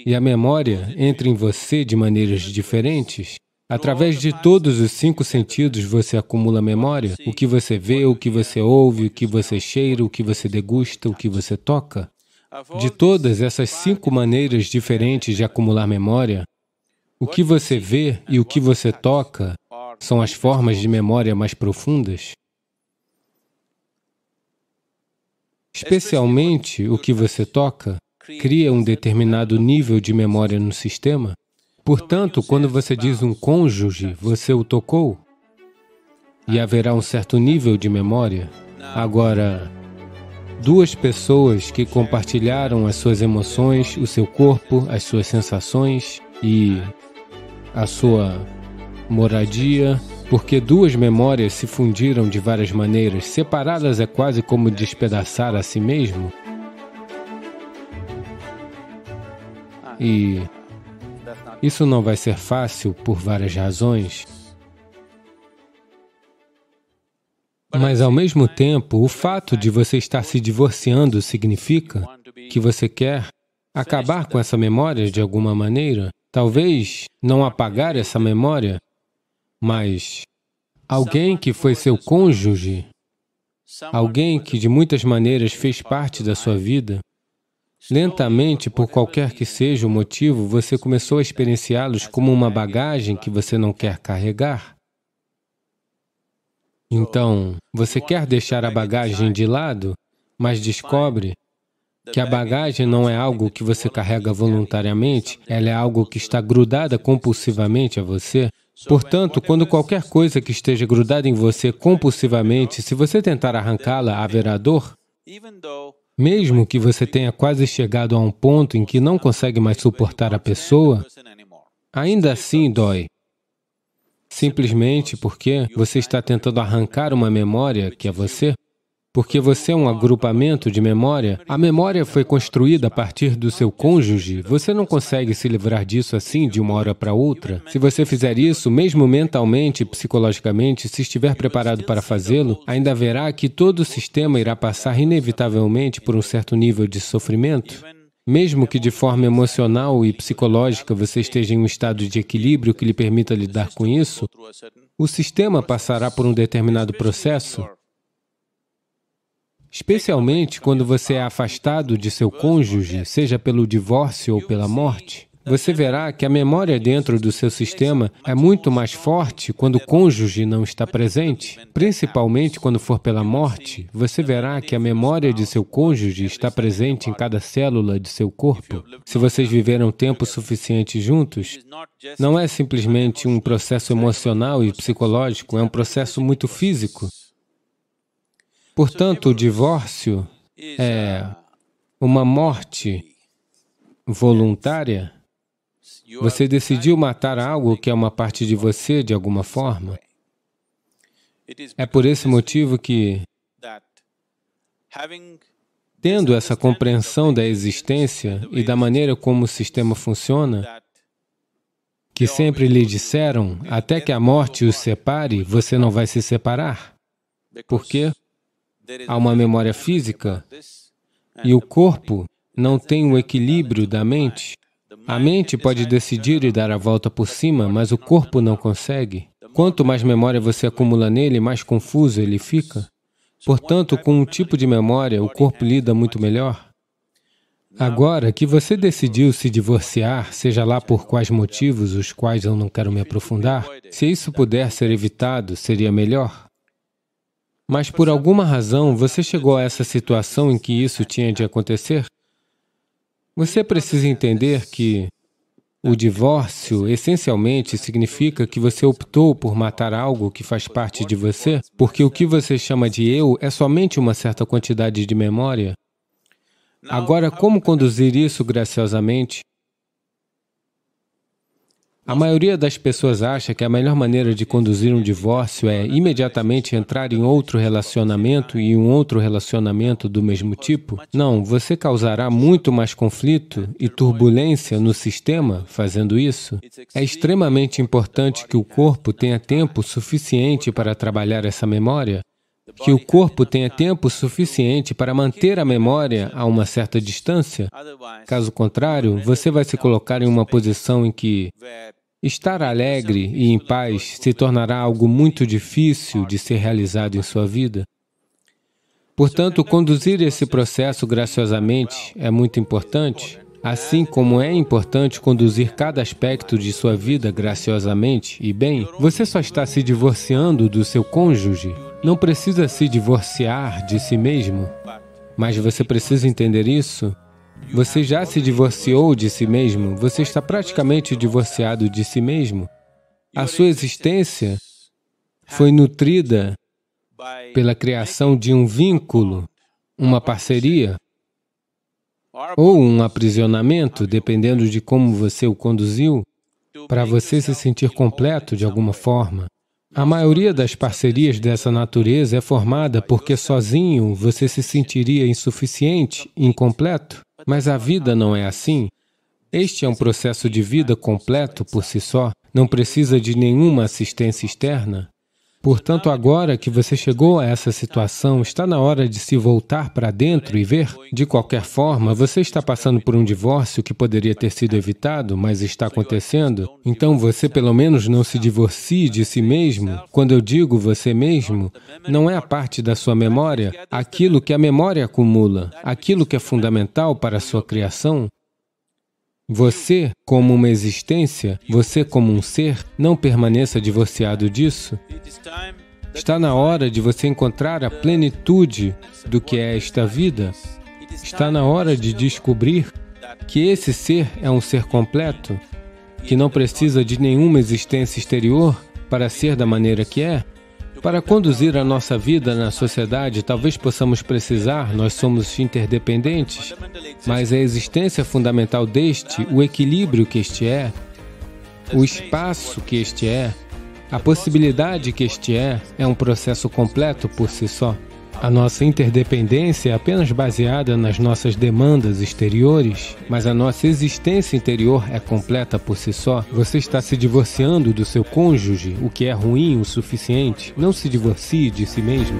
E a memória entra em você de maneiras diferentes. Através de todos os 5 sentidos você acumula memória. O que você vê, o que você ouve, o que você cheira, o que você degusta, o que você toca. De todas essas 5 maneiras diferentes de acumular memória, o que você vê e o que você toca são as formas de memória mais profundas. Especialmente o que você toca cria um determinado nível de memória no sistema. Portanto, quando você diz um cônjuge, você o tocou e haverá um certo nível de memória. Agora, 2 pessoas que compartilharam as suas emoções, o seu corpo, as suas sensações e a sua moradia, porque 2 memórias se fundiram de várias maneiras. Separá-las é quase como despedaçar a si mesmo. E isso não vai ser fácil por várias razões. Mas, ao mesmo tempo, o fato de você estar se divorciando significa que você quer acabar com essa memória de alguma maneira. Talvez não apagar essa memória, mas alguém que foi seu cônjuge, alguém que de muitas maneiras fez parte da sua vida, lentamente, por qualquer que seja o motivo, você começou a experienciá-los como uma bagagem que você não quer carregar. Então, você quer deixar a bagagem de lado, mas descobre que a bagagem não é algo que você carrega voluntariamente, ela é algo que está grudada compulsivamente a você. Portanto, quando qualquer coisa que esteja grudada em você compulsivamente, se você tentar arrancá-la, haverá dor. Mesmo que você tenha quase chegado a um ponto em que não consegue mais suportar a pessoa, ainda assim dói. Simplesmente porque você está tentando arrancar uma memória que é você. Porque você é um agrupamento de memória, a memória foi construída a partir do seu cônjuge, você não consegue se livrar disso assim de uma hora para outra. Se você fizer isso, mesmo mentalmente e psicologicamente, se estiver preparado para fazê-lo, ainda verá que todo o sistema irá passar inevitavelmente por um certo nível de sofrimento. Mesmo que de forma emocional e psicológica você esteja em um estado de equilíbrio que lhe permita lidar com isso, o sistema passará por um determinado processo. Especialmente quando você é afastado de seu cônjuge, seja pelo divórcio ou pela morte, você verá que a memória dentro do seu sistema é muito mais forte quando o cônjuge não está presente. Principalmente quando for pela morte, você verá que a memória de seu cônjuge está presente em cada célula de seu corpo. Se vocês viveram tempo suficiente juntos, não é simplesmente um processo emocional e psicológico, é um processo muito físico. Portanto, o divórcio é uma morte voluntária. Você decidiu matar algo que é uma parte de você de alguma forma. É por esse motivo que, tendo essa compreensão da existência e da maneira como o sistema funciona, que sempre lhe disseram, até que a morte os separe, você não vai se separar. Por quê? Há uma memória física e o corpo não tem o equilíbrio da mente. A mente pode decidir e dar a volta por cima, mas o corpo não consegue. Quanto mais memória você acumula nele, mais confuso ele fica. Portanto, com um tipo de memória, o corpo lida muito melhor. Agora que você decidiu se divorciar, seja lá por quais motivos, os quais eu não quero me aprofundar, se isso puder ser evitado, seria melhor. Mas por alguma razão, você chegou a essa situação em que isso tinha de acontecer? Você precisa entender que o divórcio, essencialmente, significa que você optou por matar algo que faz parte de você, porque o que você chama de eu é somente uma certa quantidade de memória. Agora, como conduzir isso graciosamente? A maioria das pessoas acha que a melhor maneira de conduzir um divórcio é imediatamente entrar em outro relacionamento e um outro relacionamento do mesmo tipo. Não, você causará muito mais conflito e turbulência no sistema fazendo isso. É extremamente importante que o corpo tenha tempo suficiente para trabalhar essa memória, que o corpo tenha tempo suficiente para manter a memória a uma certa distância. Caso contrário, você vai se colocar em uma posição em que estar alegre e em paz se tornará algo muito difícil de ser realizado em sua vida. Portanto, conduzir esse processo graciosamente é muito importante, assim como é importante conduzir cada aspecto de sua vida graciosamente e bem. Você só está se divorciando do seu cônjuge. Não precisa se divorciar de si mesmo, mas você precisa entender isso. Você já se divorciou de si mesmo, você está praticamente divorciado de si mesmo. A sua existência foi nutrida pela criação de um vínculo, uma parceria, ou um aprisionamento, dependendo de como você o conduziu, para você se sentir completo de alguma forma. A maioria das parcerias dessa natureza é formada porque sozinho você se sentiria insuficiente, incompleto. Mas a vida não é assim. Este é um processo de vida completo por si só, não precisa de nenhuma assistência externa. Portanto, agora que você chegou a essa situação, está na hora de se voltar para dentro e ver. De qualquer forma, você está passando por um divórcio que poderia ter sido evitado, mas está acontecendo. Então, você pelo menos não se divorcie de si mesmo. Quando eu digo você mesmo, não é a parte da sua memória, aquilo que a memória acumula, aquilo que é fundamental para a sua criação. Você, como uma existência, você como um ser, não permaneça divorciado disso. Está na hora de você encontrar a plenitude do que é esta vida. Está na hora de descobrir que esse ser é um ser completo, que não precisa de nenhuma existência exterior para ser da maneira que é. Para conduzir a nossa vida na sociedade, talvez possamos precisar, nós somos interdependentes, mas a existência fundamental deste, o equilíbrio que este é, o espaço que este é, a possibilidade que este é um processo completo por si só. A nossa interdependência é apenas baseada nas nossas demandas exteriores, mas a nossa existência interior é completa por si só. Você está se divorciando do seu cônjuge, o que é ruim o suficiente. Não se divorcie de si mesmo.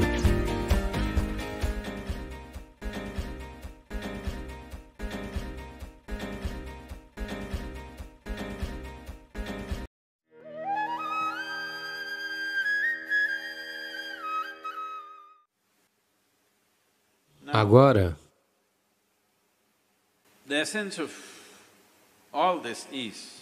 Agora,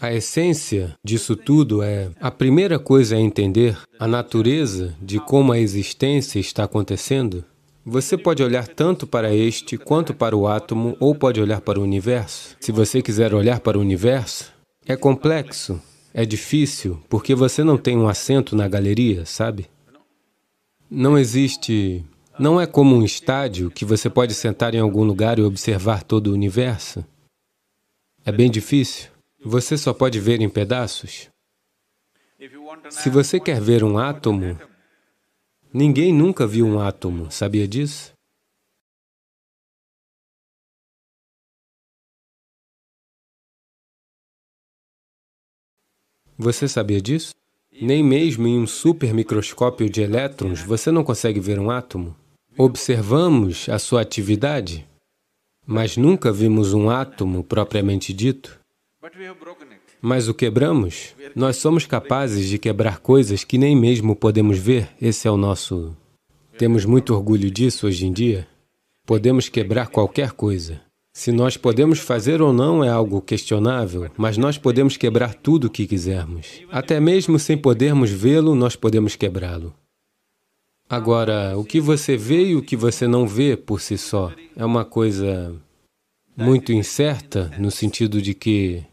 a essência disso tudo é, a primeira coisa é entender a natureza de como a existência está acontecendo. Você pode olhar tanto para este quanto para o átomo, ou pode olhar para o universo. Se você quiser olhar para o universo, é complexo, é difícil, porque você não tem um assento na galeria, sabe? Não existe... Não é como um estádio que você pode sentar em algum lugar e observar todo o universo. É bem difícil. Você só pode ver em pedaços. Se você quer ver um átomo, ninguém nunca viu um átomo, sabia disso? Você sabia disso? Nem mesmo em um supermicroscópio de elétrons você não consegue ver um átomo. Observamos a sua atividade, mas nunca vimos um átomo propriamente dito. Mas o quebramos? Nós somos capazes de quebrar coisas que nem mesmo podemos ver. Esse é o nosso... Temos muito orgulho disso hoje em dia. Podemos quebrar qualquer coisa. Se nós podemos fazer ou não é algo questionável, mas nós podemos quebrar tudo o que quisermos. Até mesmo sem podermos vê-lo, nós podemos quebrá-lo. Agora, o que você vê e o que você não vê por si só é uma coisa muito incerta, no sentido de que...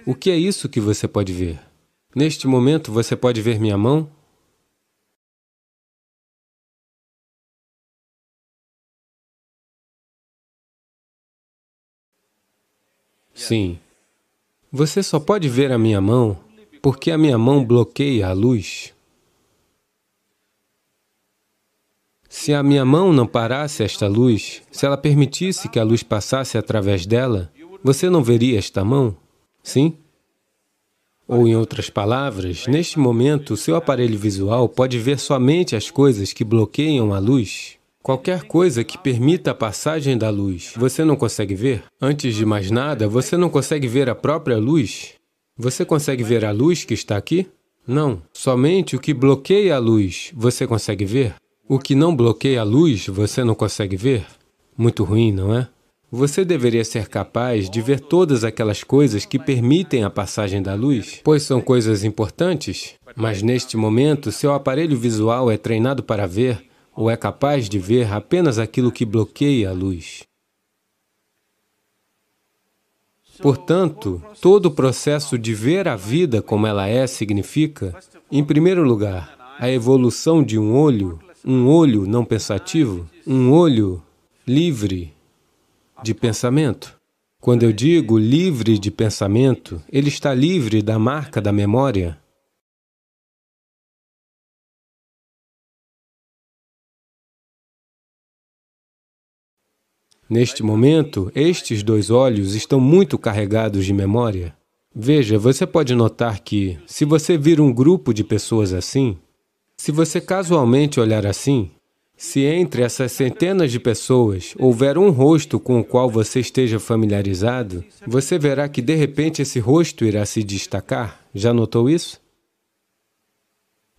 O que é isso que você pode ver? Neste momento, você pode ver minha mão? Sim. Você só pode ver a minha mão porque a minha mão bloqueia a luz. Se a minha mão não parasse esta luz, se ela permitisse que a luz passasse através dela, você não veria esta mão? Sim? Ou, em outras palavras, neste momento, o seu aparelho visual pode ver somente as coisas que bloqueiam a luz. Qualquer coisa que permita a passagem da luz, você não consegue ver? Antes de mais nada, você não consegue ver a própria luz? Você consegue ver a luz que está aqui? Não. Somente o que bloqueia a luz, você consegue ver? O que não bloqueia a luz, você não consegue ver? Muito ruim, não é? Você deveria ser capaz de ver todas aquelas coisas que permitem a passagem da luz, pois são coisas importantes, mas neste momento, seu aparelho visual é treinado para ver, ou é capaz de ver apenas aquilo que bloqueia a luz. Portanto, todo o processo de ver a vida como ela é significa, em primeiro lugar, a evolução de um olho não pensativo, um olho livre de pensamento. Quando eu digo livre de pensamento, ele está livre da marca da memória. Neste momento, estes dois olhos estão muito carregados de memória. Veja, você pode notar que, se você vir um grupo de pessoas assim, se você casualmente olhar assim, se entre essas centenas de pessoas houver um rosto com o qual você esteja familiarizado, você verá que, de repente, esse rosto irá se destacar. Já notou isso?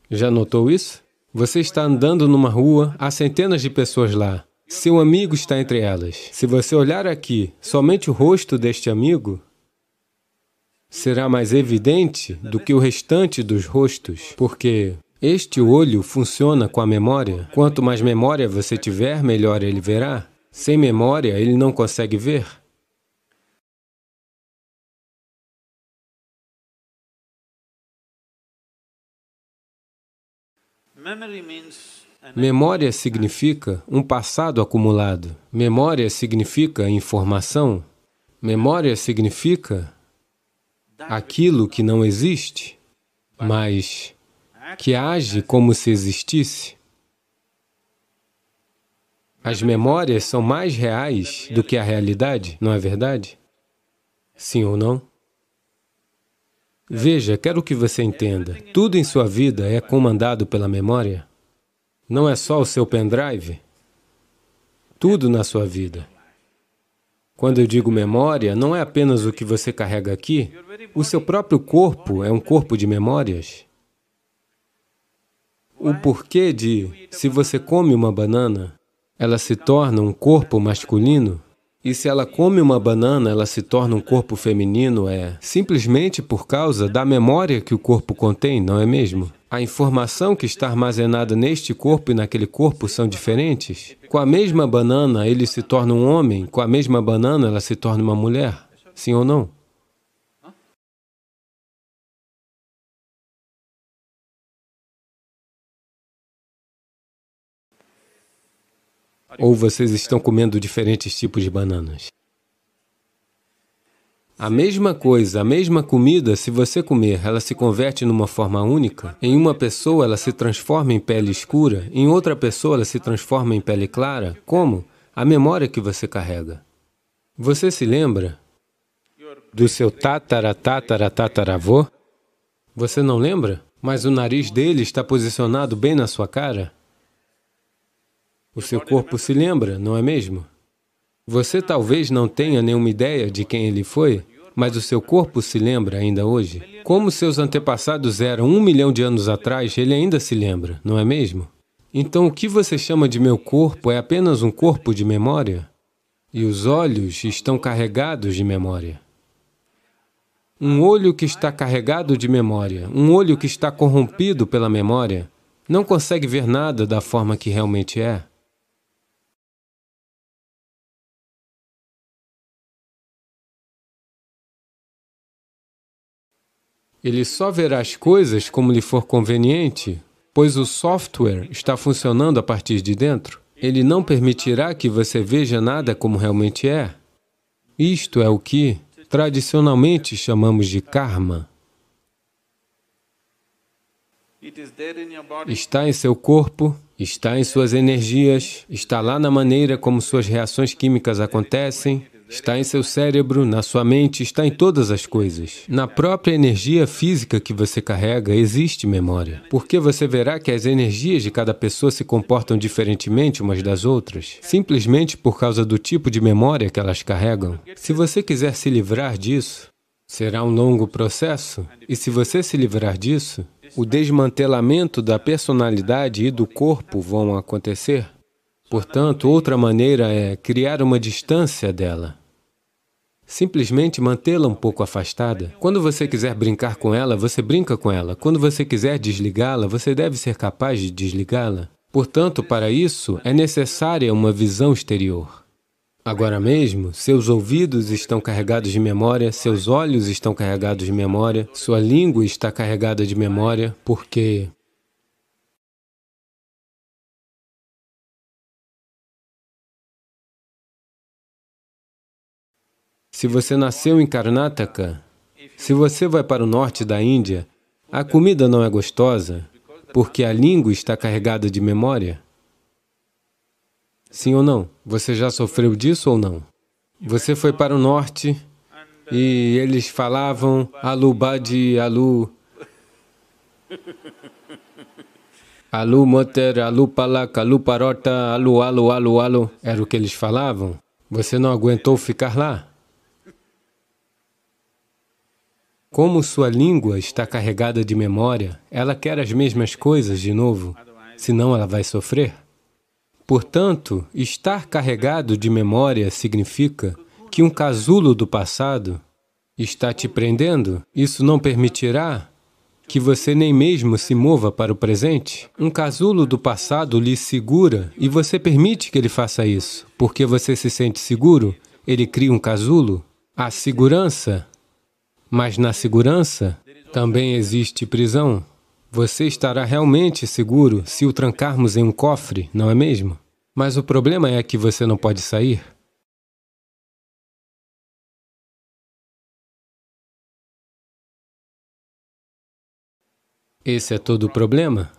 Já notou isso? Você está andando numa rua, há centenas de pessoas lá. Seu amigo está entre elas. Se você olhar aqui, somente o rosto deste amigo será mais evidente do que o restante dos rostos, porque este olho funciona com a memória. Quanto mais memória você tiver, melhor ele verá. Sem memória, ele não consegue ver. Memória significa um passado acumulado. Memória significa informação. Memória significa aquilo que não existe, mas que age como se existisse. As memórias são mais reais do que a realidade, não é verdade? Sim ou não? Veja, quero que você entenda. Tudo em sua vida é comandado pela memória. Não é só o seu pendrive. Tudo na sua vida. Quando eu digo memória, não é apenas o que você carrega aqui. O seu próprio corpo é um corpo de memórias. O porquê de, se você come uma banana, ela se torna um corpo masculino, e se ela come uma banana, ela se torna um corpo feminino, é simplesmente por causa da memória que o corpo contém, não é mesmo? A informação que está armazenada neste corpo e naquele corpo são diferentes. Com a mesma banana, ele se torna um homem, com a mesma banana, ela se torna uma mulher. Sim ou não? Ou vocês estão comendo diferentes tipos de bananas? A mesma coisa, a mesma comida, se você comer, ela se converte numa forma única. Em uma pessoa, ela se transforma em pele escura. Em outra pessoa, ela se transforma em pele clara. Como? A memória que você carrega. Você se lembra do seu tataravô? Você não lembra? Mas o nariz dele está posicionado bem na sua cara. O seu corpo se lembra, não é mesmo? Você talvez não tenha nenhuma ideia de quem ele foi, Mas o seu corpo se lembra ainda hoje? Como seus antepassados eram 1 milhão de anos atrás, ele ainda se lembra, não é mesmo? Então, o que você chama de meu corpo é apenas um corpo de memória? E os olhos estão carregados de memória. Um olho que está carregado de memória, um olho que está corrompido pela memória, não consegue ver nada da forma que realmente é. Ele só verá as coisas como lhe for conveniente, pois o software está funcionando a partir de dentro. Ele não permitirá que você veja nada como realmente é. Isto é o que, tradicionalmente, chamamos de karma. Está em seu corpo, está em suas energias, está lá na maneira como suas reações químicas acontecem, está em seu cérebro, na sua mente, está em todas as coisas. Na própria energia física que você carrega, existe memória. Porque você verá que as energias de cada pessoa se comportam diferentemente umas das outras, simplesmente por causa do tipo de memória que elas carregam. Se você quiser se livrar disso, será um longo processo, e se você se livrar disso, o desmantelamento da personalidade e do corpo vão acontecer. Portanto, outra maneira é criar uma distância dela. Simplesmente mantê-la um pouco afastada. Quando você quiser brincar com ela, você brinca com ela. Quando você quiser desligá-la, você deve ser capaz de desligá-la. Portanto, para isso, é necessária uma visão exterior. Agora mesmo, seus ouvidos estão carregados de memória, seus olhos estão carregados de memória, sua língua está carregada de memória, porque se você nasceu em Karnataka, se você vai para o norte da Índia, a comida não é gostosa, porque a língua está carregada de memória? Sim ou não? Você já sofreu disso ou não? Você foi para o norte e eles falavam alu badi, alu moter, alu palak, alu parota, alu, alu, alu, alu. Era o que eles falavam? Você não aguentou ficar lá? Como sua língua está carregada de memória, ela quer as mesmas coisas de novo, senão ela vai sofrer. Portanto, estar carregado de memória significa que um casulo do passado está te prendendo. Isso não permitirá que você nem mesmo se mova para o presente. Um casulo do passado lhe segura e você permite que ele faça isso. Porque você se sente seguro, ele cria um casulo. Há segurança. Mas na segurança também existe prisão. Você estará realmente seguro se o trancarmos em um cofre, não é mesmo? Mas o problema é que você não pode sair. Esse é todo o problema.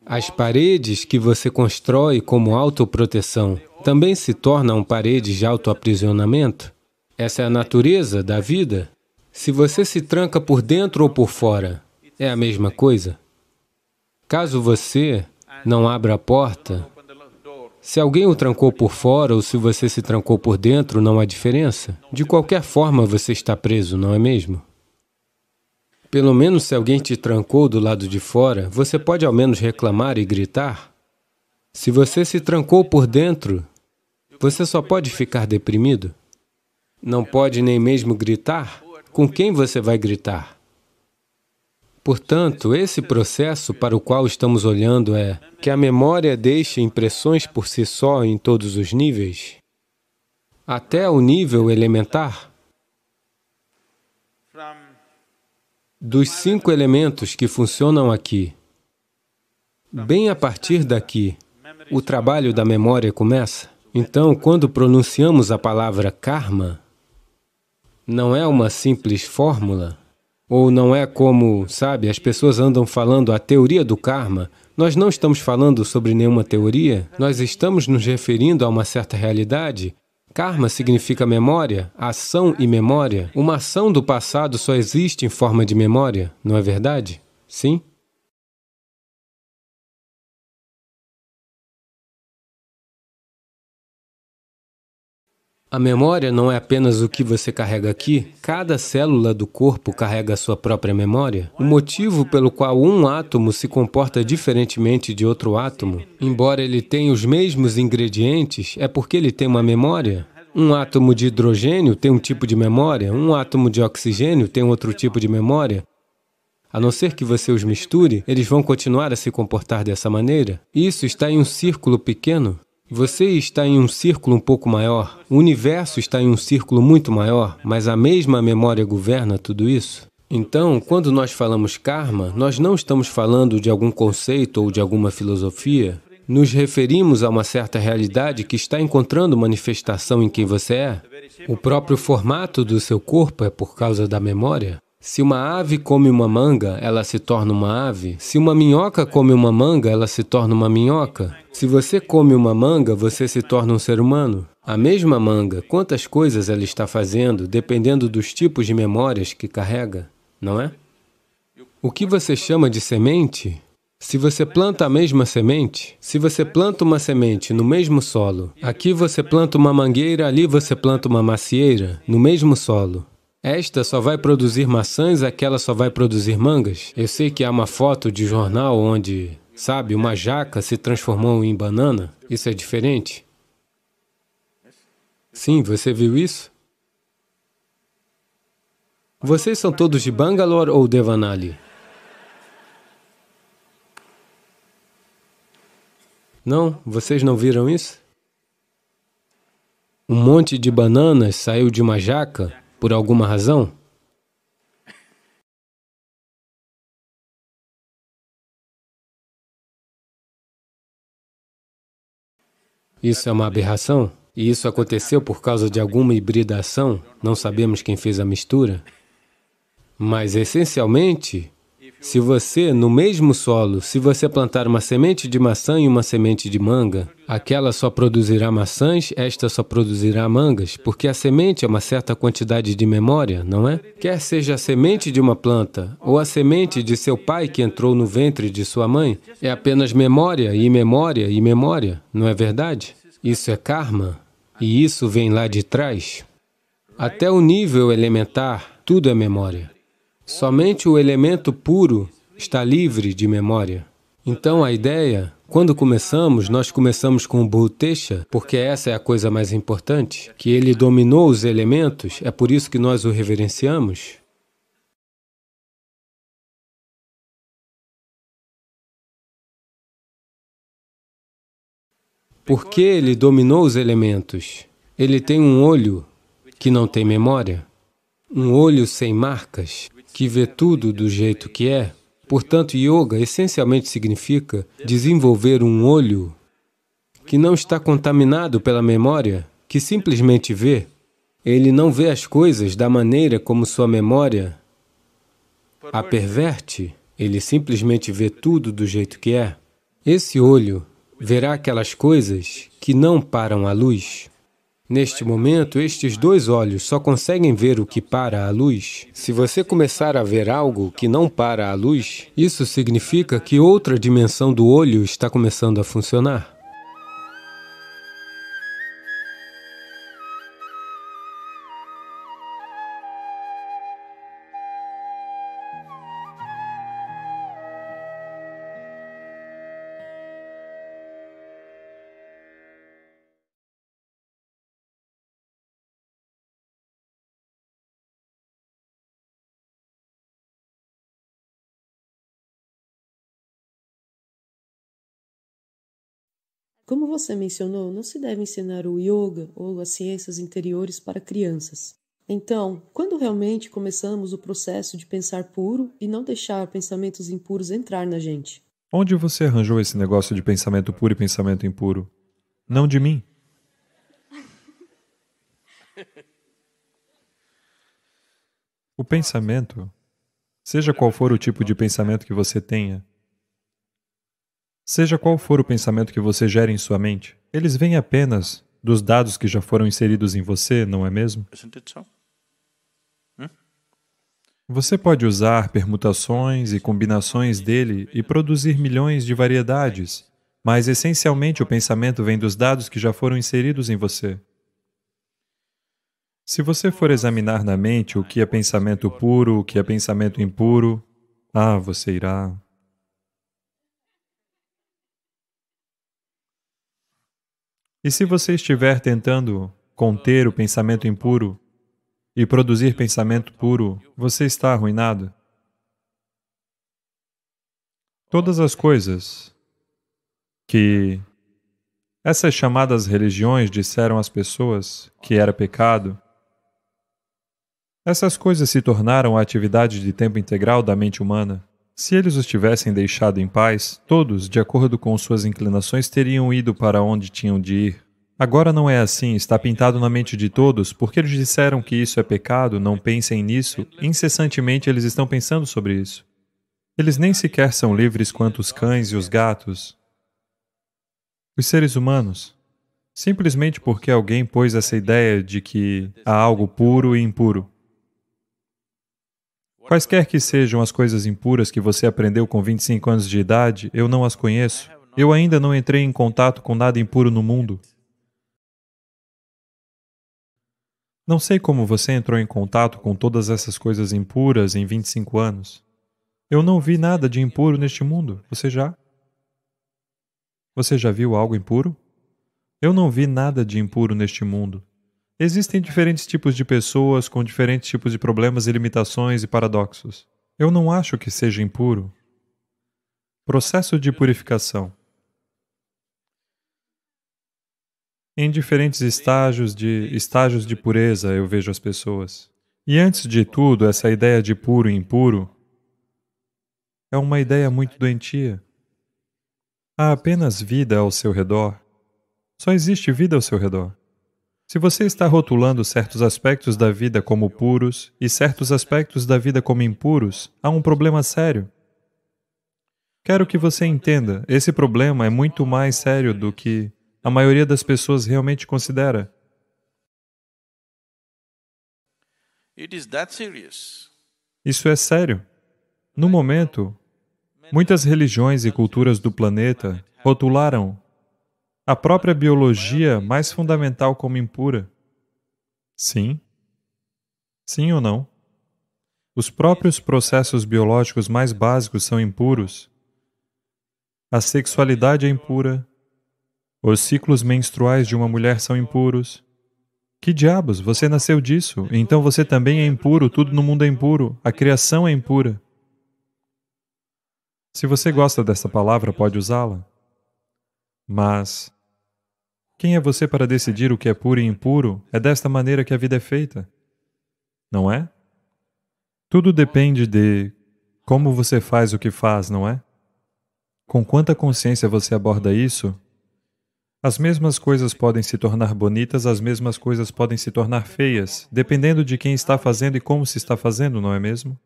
As paredes que você constrói como autoproteção também se tornam paredes de autoaprisionamento. Essa é a natureza da vida. Se você se tranca por dentro ou por fora, é a mesma coisa. Caso você não abra a porta, se alguém o trancou por fora ou se você se trancou por dentro, não há diferença. De qualquer forma, você está preso, não é mesmo? Pelo menos se alguém te trancou do lado de fora, você pode ao menos reclamar e gritar. Se você se trancou por dentro, você só pode ficar deprimido. Não pode nem mesmo gritar. Com quem você vai gritar? Portanto, esse processo para o qual estamos olhando é que a memória deixa impressões por si só em todos os níveis, até o nível elementar. Dos 5 elementos que funcionam aqui, bem a partir daqui, o trabalho da memória começa. Então, quando pronunciamos a palavra karma, não é uma simples fórmula, ou não é como, sabe, as pessoas andam falando a teoria do karma. Nós não estamos falando sobre nenhuma teoria, nós estamos nos referindo a uma certa realidade. Karma significa memória, ação e memória. Uma ação do passado só existe em forma de memória, não é verdade? Sim? A memória não é apenas o que você carrega aqui. Cada célula do corpo carrega a sua própria memória. O motivo pelo qual um átomo se comporta diferentemente de outro átomo, embora ele tenha os mesmos ingredientes, é porque ele tem uma memória. Um átomo de hidrogênio tem um tipo de memória, um átomo de oxigênio tem outro tipo de memória. A não ser que você os misture, eles vão continuar a se comportar dessa maneira. Isso está em um círculo pequeno. Você está em um círculo um pouco maior. O universo está em um círculo muito maior, mas a mesma memória governa tudo isso. Então, quando nós falamos karma, nós não estamos falando de algum conceito ou de alguma filosofia. Nos referimos a uma certa realidade que está encontrando manifestação em quem você é. O próprio formato do seu corpo é por causa da memória. Se uma ave come uma manga, ela se torna uma ave. Se uma minhoca come uma manga, ela se torna uma minhoca. Se você come uma manga, você se torna um ser humano. A mesma manga, quantas coisas ela está fazendo, dependendo dos tipos de memórias que carrega, não é? O que você chama de semente? Se você planta a mesma semente, se você planta uma semente no mesmo solo, aqui você planta uma mangueira, ali você planta uma macieira, no mesmo solo. Esta só vai produzir maçãs, aquela só vai produzir mangas. Eu sei que há uma foto de jornal onde, sabe, uma jaca se transformou em banana. Isso é diferente? Sim, você viu isso? Vocês são todos de Bangalore ou Devanali? Não? Vocês não viram isso? Um monte de bananas saiu de uma jaca por alguma razão? Isso é uma aberração? E isso aconteceu por causa de alguma hibridação? Não sabemos quem fez a mistura? Mas, essencialmente, se você, no mesmo solo, se você plantar uma semente de maçã e uma semente de manga, aquela só produzirá maçãs, esta só produzirá mangas, porque a semente é uma certa quantidade de memória, não é? Quer seja a semente de uma planta ou a semente de seu pai que entrou no ventre de sua mãe, é apenas memória e memória e memória, não é verdade? Isso é karma, e isso vem lá de trás. Até o nível elementar, tudo é memória. Somente o elemento puro está livre de memória. Então, a ideia, quando começamos, nós começamos com o Bhutesha, porque essa é a coisa mais importante, que ele dominou os elementos, é por isso que nós o reverenciamos. Por que ele dominou os elementos? Ele tem um olho que não tem memória, um olho sem marcas, que vê tudo do jeito que é. Portanto, yoga essencialmente significa desenvolver um olho que não está contaminado pela memória, que simplesmente vê. Ele não vê as coisas da maneira como sua memória a perverte, ele simplesmente vê tudo do jeito que é. Esse olho verá aquelas coisas que não param a luz. Neste momento, estes dois olhos só conseguem ver o que para a luz. Se você começar a ver algo que não para a luz, isso significa que outra dimensão do olho está começando a funcionar. Como você mencionou, não se deve ensinar o yoga ou as ciências interiores para crianças. Então, quando realmente começamos o processo de pensar puro e não deixar pensamentos impuros entrar na gente? Onde você arranjou esse negócio de pensamento puro e pensamento impuro? Não de mim. O pensamento, seja qual for o tipo de pensamento que você tenha, seja qual for o pensamento que você gera em sua mente, eles vêm apenas dos dados que já foram inseridos em você, não é mesmo? Você pode usar permutações e combinações dele e produzir milhões de variedades, mas essencialmente o pensamento vem dos dados que já foram inseridos em você. Se você for examinar na mente o que é pensamento puro, o que é pensamento impuro, você irá. E se você estiver tentando conter o pensamento impuro e produzir pensamento puro, você está arruinado. Todas as coisas que essas chamadas religiões disseram às pessoas que era pecado, essas coisas se tornaram a atividade de tempo integral da mente humana. Se eles os tivessem deixado em paz, todos, de acordo com suas inclinações, teriam ido para onde tinham de ir. Agora não é assim, está pintado na mente de todos, porque eles disseram que isso é pecado, não pensem nisso, incessantemente eles estão pensando sobre isso. Eles nem sequer são livres quanto os cães e os gatos. Os seres humanos, simplesmente porque alguém pôs essa ideia de que há algo puro e impuro. Quaisquer que sejam as coisas impuras que você aprendeu com 25 anos de idade, eu não as conheço. Eu ainda não entrei em contato com nada impuro no mundo. Não sei como você entrou em contato com todas essas coisas impuras em 25 anos. Eu não vi nada de impuro neste mundo. Você já? Você já viu algo impuro? Eu não vi nada de impuro neste mundo. Existem diferentes tipos de pessoas com diferentes tipos de problemas e limitações e paradoxos. Eu não acho que seja impuro. Processo de purificação. Em diferentes estágios de pureza eu vejo as pessoas. E antes de tudo, essa ideia de puro e impuro é uma ideia muito doentia. Há apenas vida ao seu redor. Só existe vida ao seu redor. Se você está rotulando certos aspectos da vida como puros e certos aspectos da vida como impuros, há um problema sério. Quero que você entenda, esse problema é muito mais sério do que a maioria das pessoas realmente considera. Isso é sério. No momento, muitas religiões e culturas do planeta rotularam a própria biologia mais fundamental como impura. Sim. Sim ou não? Os próprios processos biológicos mais básicos são impuros. A sexualidade é impura. Os ciclos menstruais de uma mulher são impuros. Que diabos? Você nasceu disso, então você também é impuro, tudo no mundo é impuro, a criação é impura. Se você gosta dessa palavra, pode usá-la. Mas quem é você para decidir o que é puro e impuro? É desta maneira que a vida é feita. Não é? Tudo depende de como você faz o que faz, não é? Com quanta consciência você aborda isso, as mesmas coisas podem se tornar bonitas, as mesmas coisas podem se tornar feias, dependendo de quem está fazendo e como se está fazendo, não é mesmo?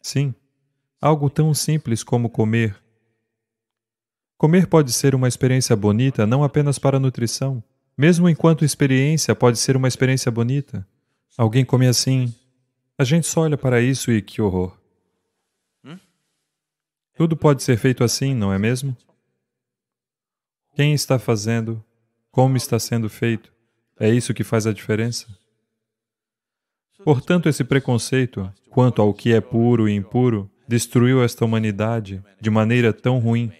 Sim. Algo tão simples como comer. Comer pode ser uma experiência bonita não apenas para a nutrição. Mesmo enquanto experiência, pode ser uma experiência bonita. Alguém come assim. A gente só olha para isso e que horror. Tudo pode ser feito assim, não é mesmo? Quem está fazendo? Como está sendo feito? É isso que faz a diferença. Portanto, esse preconceito quanto ao que é puro e impuro destruiu esta humanidade de maneira tão ruim.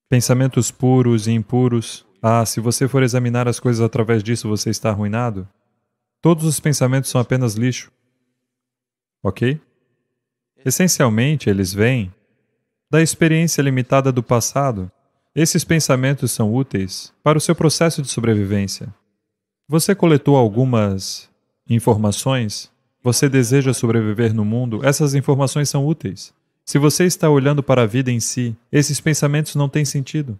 Pensamentos puros e impuros. Se você for examinar as coisas através disso, você está arruinado. Todos os pensamentos são apenas lixo. Ok? Essencialmente, eles vêm da experiência limitada do passado. Esses pensamentos são úteis para o seu processo de sobrevivência. Você coletou algumas informações? Você deseja sobreviver no mundo? Essas informações são úteis. Se você está olhando para a vida em si, esses pensamentos não têm sentido.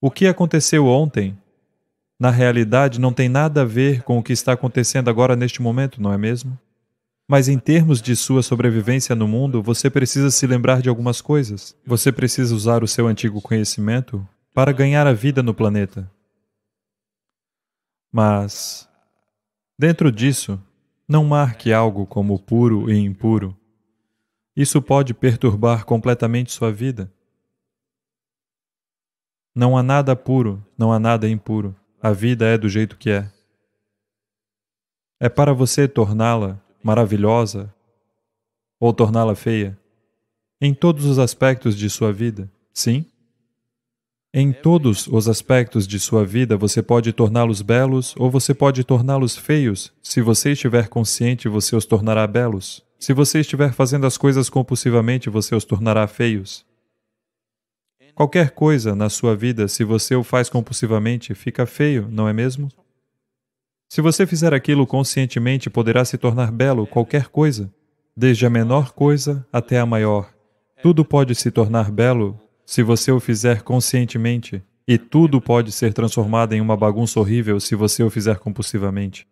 O que aconteceu ontem, na realidade, não tem nada a ver com o que está acontecendo agora neste momento, não é mesmo? Mas em termos de sua sobrevivência no mundo, você precisa se lembrar de algumas coisas. Você precisa usar o seu antigo conhecimento para ganhar a vida no planeta. Mas, dentro disso, não marque algo como puro e impuro. Isso pode perturbar completamente sua vida. Não há nada puro, não há nada impuro. A vida é do jeito que é. É para você torná-la maravilhosa ou torná-la feia? Em todos os aspectos de sua vida, sim? Em todos os aspectos de sua vida, você pode torná-los belos ou você pode torná-los feios. Se você estiver consciente, você os tornará belos. Se você estiver fazendo as coisas compulsivamente, você os tornará feios. Qualquer coisa na sua vida, se você o faz compulsivamente, fica feio, não é mesmo? Se você fizer aquilo conscientemente, poderá se tornar belo qualquer coisa, desde a menor coisa até a maior. Tudo pode se tornar belo se você o fizer conscientemente, e tudo pode ser transformado em uma bagunça horrível se você o fizer compulsivamente.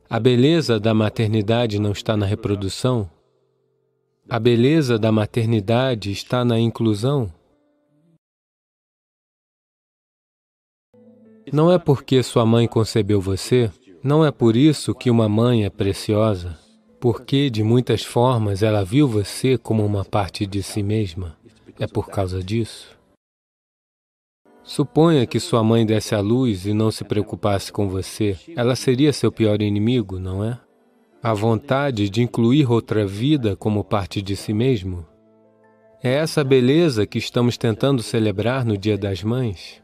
A beleza da maternidade não está na reprodução? A beleza da maternidade está na inclusão? Não é porque sua mãe concebeu você, não é por isso que uma mãe é preciosa, porque de muitas formas ela viu você como uma parte de si mesma. É por causa disso. Suponha que sua mãe desse à luz e não se preocupasse com você. Ela seria seu pior inimigo, não é? A vontade de incluir outra vida como parte de si mesmo. É essa beleza que estamos tentando celebrar no Dia das Mães.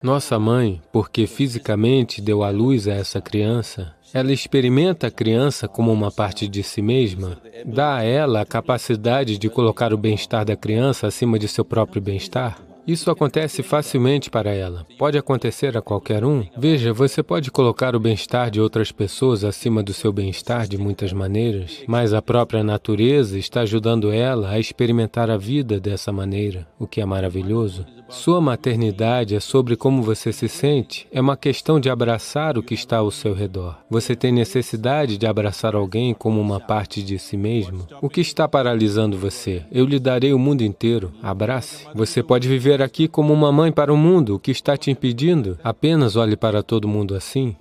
Nossa mãe, porque fisicamente deu à luz a essa criança, ela experimenta a criança como uma parte de si mesma, dá a ela a capacidade de colocar o bem-estar da criança acima de seu próprio bem-estar. Isso acontece facilmente para ela. Pode acontecer a qualquer um. Veja, você pode colocar o bem-estar de outras pessoas acima do seu bem-estar de muitas maneiras, mas a própria natureza está ajudando ela a experimentar a vida dessa maneira, o que é maravilhoso. Sua maternidade é sobre como você se sente, é uma questão de abraçar o que está ao seu redor. Você tem necessidade de abraçar alguém como uma parte de si mesmo? O que está paralisando você? Eu lhe darei o mundo inteiro. Abrace. Você pode viver aqui como uma mãe para o mundo. O que está te impedindo? Apenas olhe para todo mundo assim.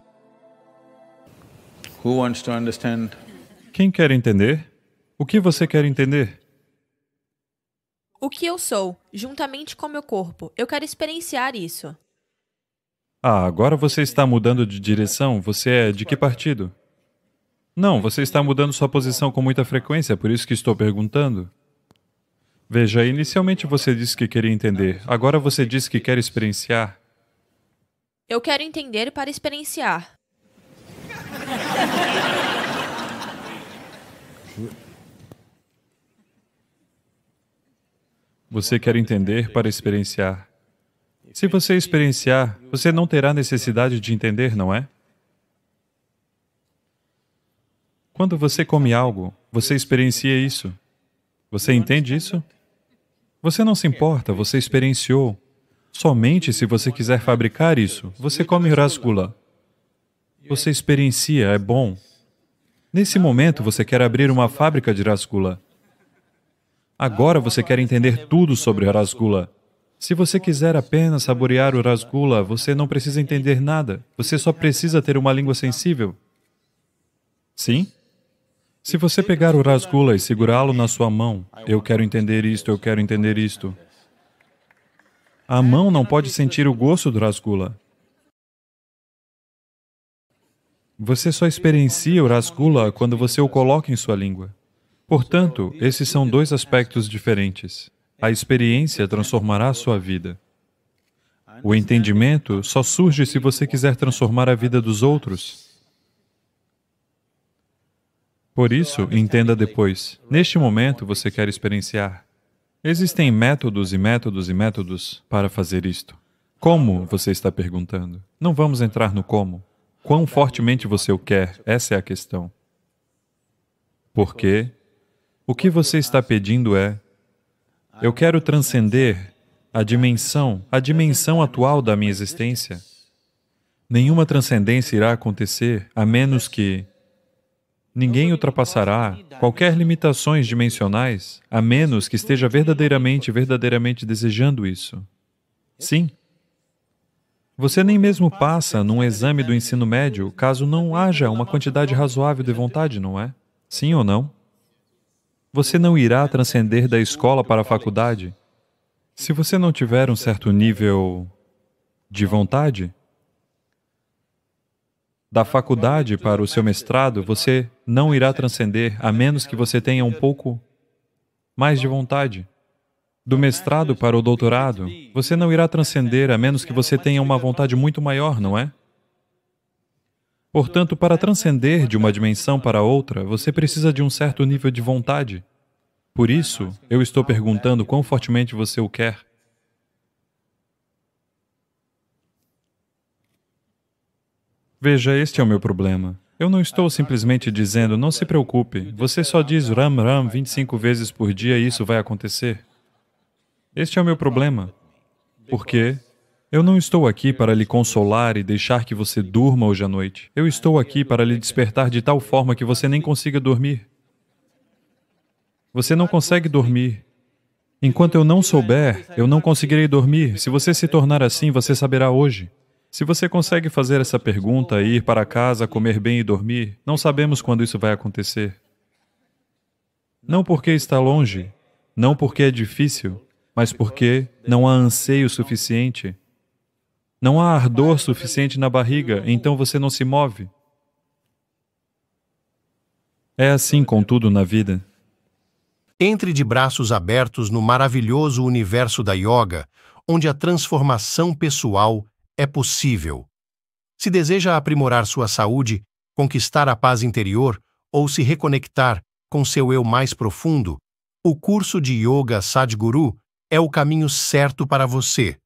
Quem quer entender? O que você quer entender? O que eu sou, juntamente com meu corpo. Eu quero experienciar isso. Agora você está mudando de direção. Você é de que partido? Não, você está mudando sua posição com muita frequência, por isso que estou perguntando. Veja, inicialmente você disse que queria entender, agora você diz que quer experienciar. Eu quero entender para experienciar. Você quer entender para experienciar. Se você experienciar, você não terá necessidade de entender, não é? Quando você come algo, você experiencia isso. Você entende isso? Você não se importa, você experienciou. Somente se você quiser fabricar isso, você come rasgula. Você experiencia, é bom. Nesse momento, você quer abrir uma fábrica de rasgula. Agora você quer entender tudo sobre rasgula. Se você quiser apenas saborear o rasgula, você não precisa entender nada. Você só precisa ter uma língua sensível. Sim? Se você pegar o rasgula e segurá-lo na sua mão, eu quero entender isto, eu quero entender isto. A mão não pode sentir o gosto do rasgula. Você só experiencia o rasgula quando você o coloca em sua língua. Portanto, esses são dois aspectos diferentes. A experiência transformará a sua vida. O entendimento só surge se você quiser transformar a vida dos outros. Por isso, entenda depois. Neste momento, você quer experienciar. Existem métodos e métodos e métodos para fazer isto. Como, você está perguntando? Não vamos entrar no como. Quão fortemente você o quer, essa é a questão. Por quê? O que você está pedindo é: eu quero transcender a dimensão atual da minha existência. Nenhuma transcendência irá acontecer a menos que ninguém ultrapassará qualquer limitações dimensionais, a menos que esteja verdadeiramente desejando isso. Sim. Você nem mesmo passa num exame do ensino médio caso não haja uma quantidade razoável de vontade, não é? Sim ou não? Você não irá transcender da escola para a faculdade se você não tiver um certo nível de vontade. Da faculdade para o seu mestrado, você não irá transcender a menos que você tenha um pouco mais de vontade. Do mestrado para o doutorado, você não irá transcender a menos que você tenha uma vontade muito maior, não é? Portanto, para transcender de uma dimensão para outra, você precisa de um certo nível de vontade. Por isso, eu estou perguntando quão fortemente você o quer. Veja, este é o meu problema. Eu não estou simplesmente dizendo, não se preocupe, você só diz Ram Ram 25 vezes por dia e isso vai acontecer. Este é o meu problema. Porque eu não estou aqui para lhe consolar e deixar que você durma hoje à noite. Eu estou aqui para lhe despertar de tal forma que você nem consiga dormir. Você não consegue dormir. Enquanto eu não souber, eu não conseguirei dormir. Se você se tornar assim, você saberá hoje. Se você consegue fazer essa pergunta, ir para casa, comer bem e dormir, não sabemos quando isso vai acontecer. Não porque está longe, não porque é difícil, mas porque não há anseio suficiente. Não há ardor suficiente na barriga, então você não se move. É assim com tudo na vida. Entre de braços abertos no maravilhoso universo da yoga, onde a transformação pessoal é possível. Se deseja aprimorar sua saúde, conquistar a paz interior ou se reconectar com seu eu mais profundo, o curso de Yoga Sadhguru é o caminho certo para você.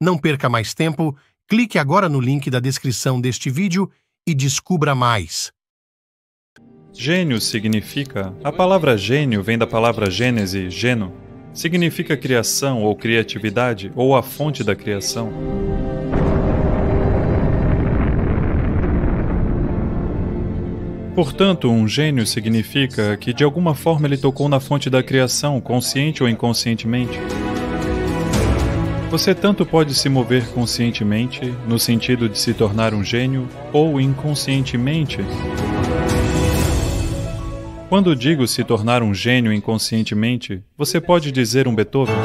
Não perca mais tempo, clique agora no link da descrição deste vídeo e descubra mais. Gênio significa... A palavra gênio vem da palavra gênese, geno. Significa criação ou criatividade ou a fonte da criação. Portanto, um gênio significa que de alguma forma ele tocou na fonte da criação, consciente ou inconscientemente. Você tanto pode se mover conscientemente, no sentido de se tornar um gênio, ou inconscientemente. Quando digo se tornar um gênio inconscientemente, você pode dizer um Beethoven.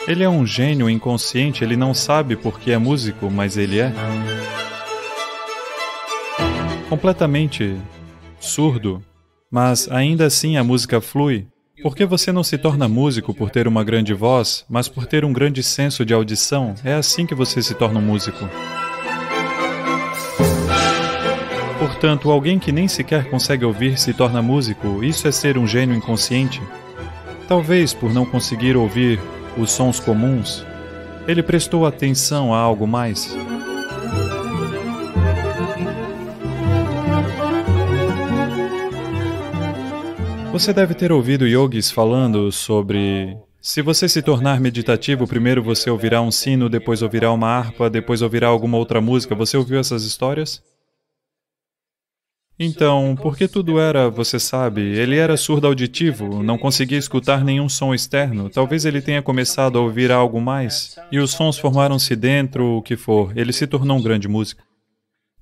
Ele é um gênio inconsciente, ele não sabe porque é músico, mas ele é. Completamente surdo, mas ainda assim a música flui. Por que você não se torna músico por ter uma grande voz, mas por ter um grande senso de audição? É assim que você se torna um músico. Portanto, alguém que nem sequer consegue ouvir se torna músico, isso é ser um gênio inconsciente. Talvez por não conseguir ouvir os sons comuns, ele prestou atenção a algo mais. Você deve ter ouvido yogis falando sobre... Se você se tornar meditativo, primeiro você ouvirá um sino, depois ouvirá uma harpa, depois ouvirá alguma outra música. Você ouviu essas histórias? Então, porque tudo era, você sabe, ele era surdo auditivo, não conseguia escutar nenhum som externo. Talvez ele tenha começado a ouvir algo mais, e os sons formaram-se dentro, o que for. Ele se tornou um grande músico.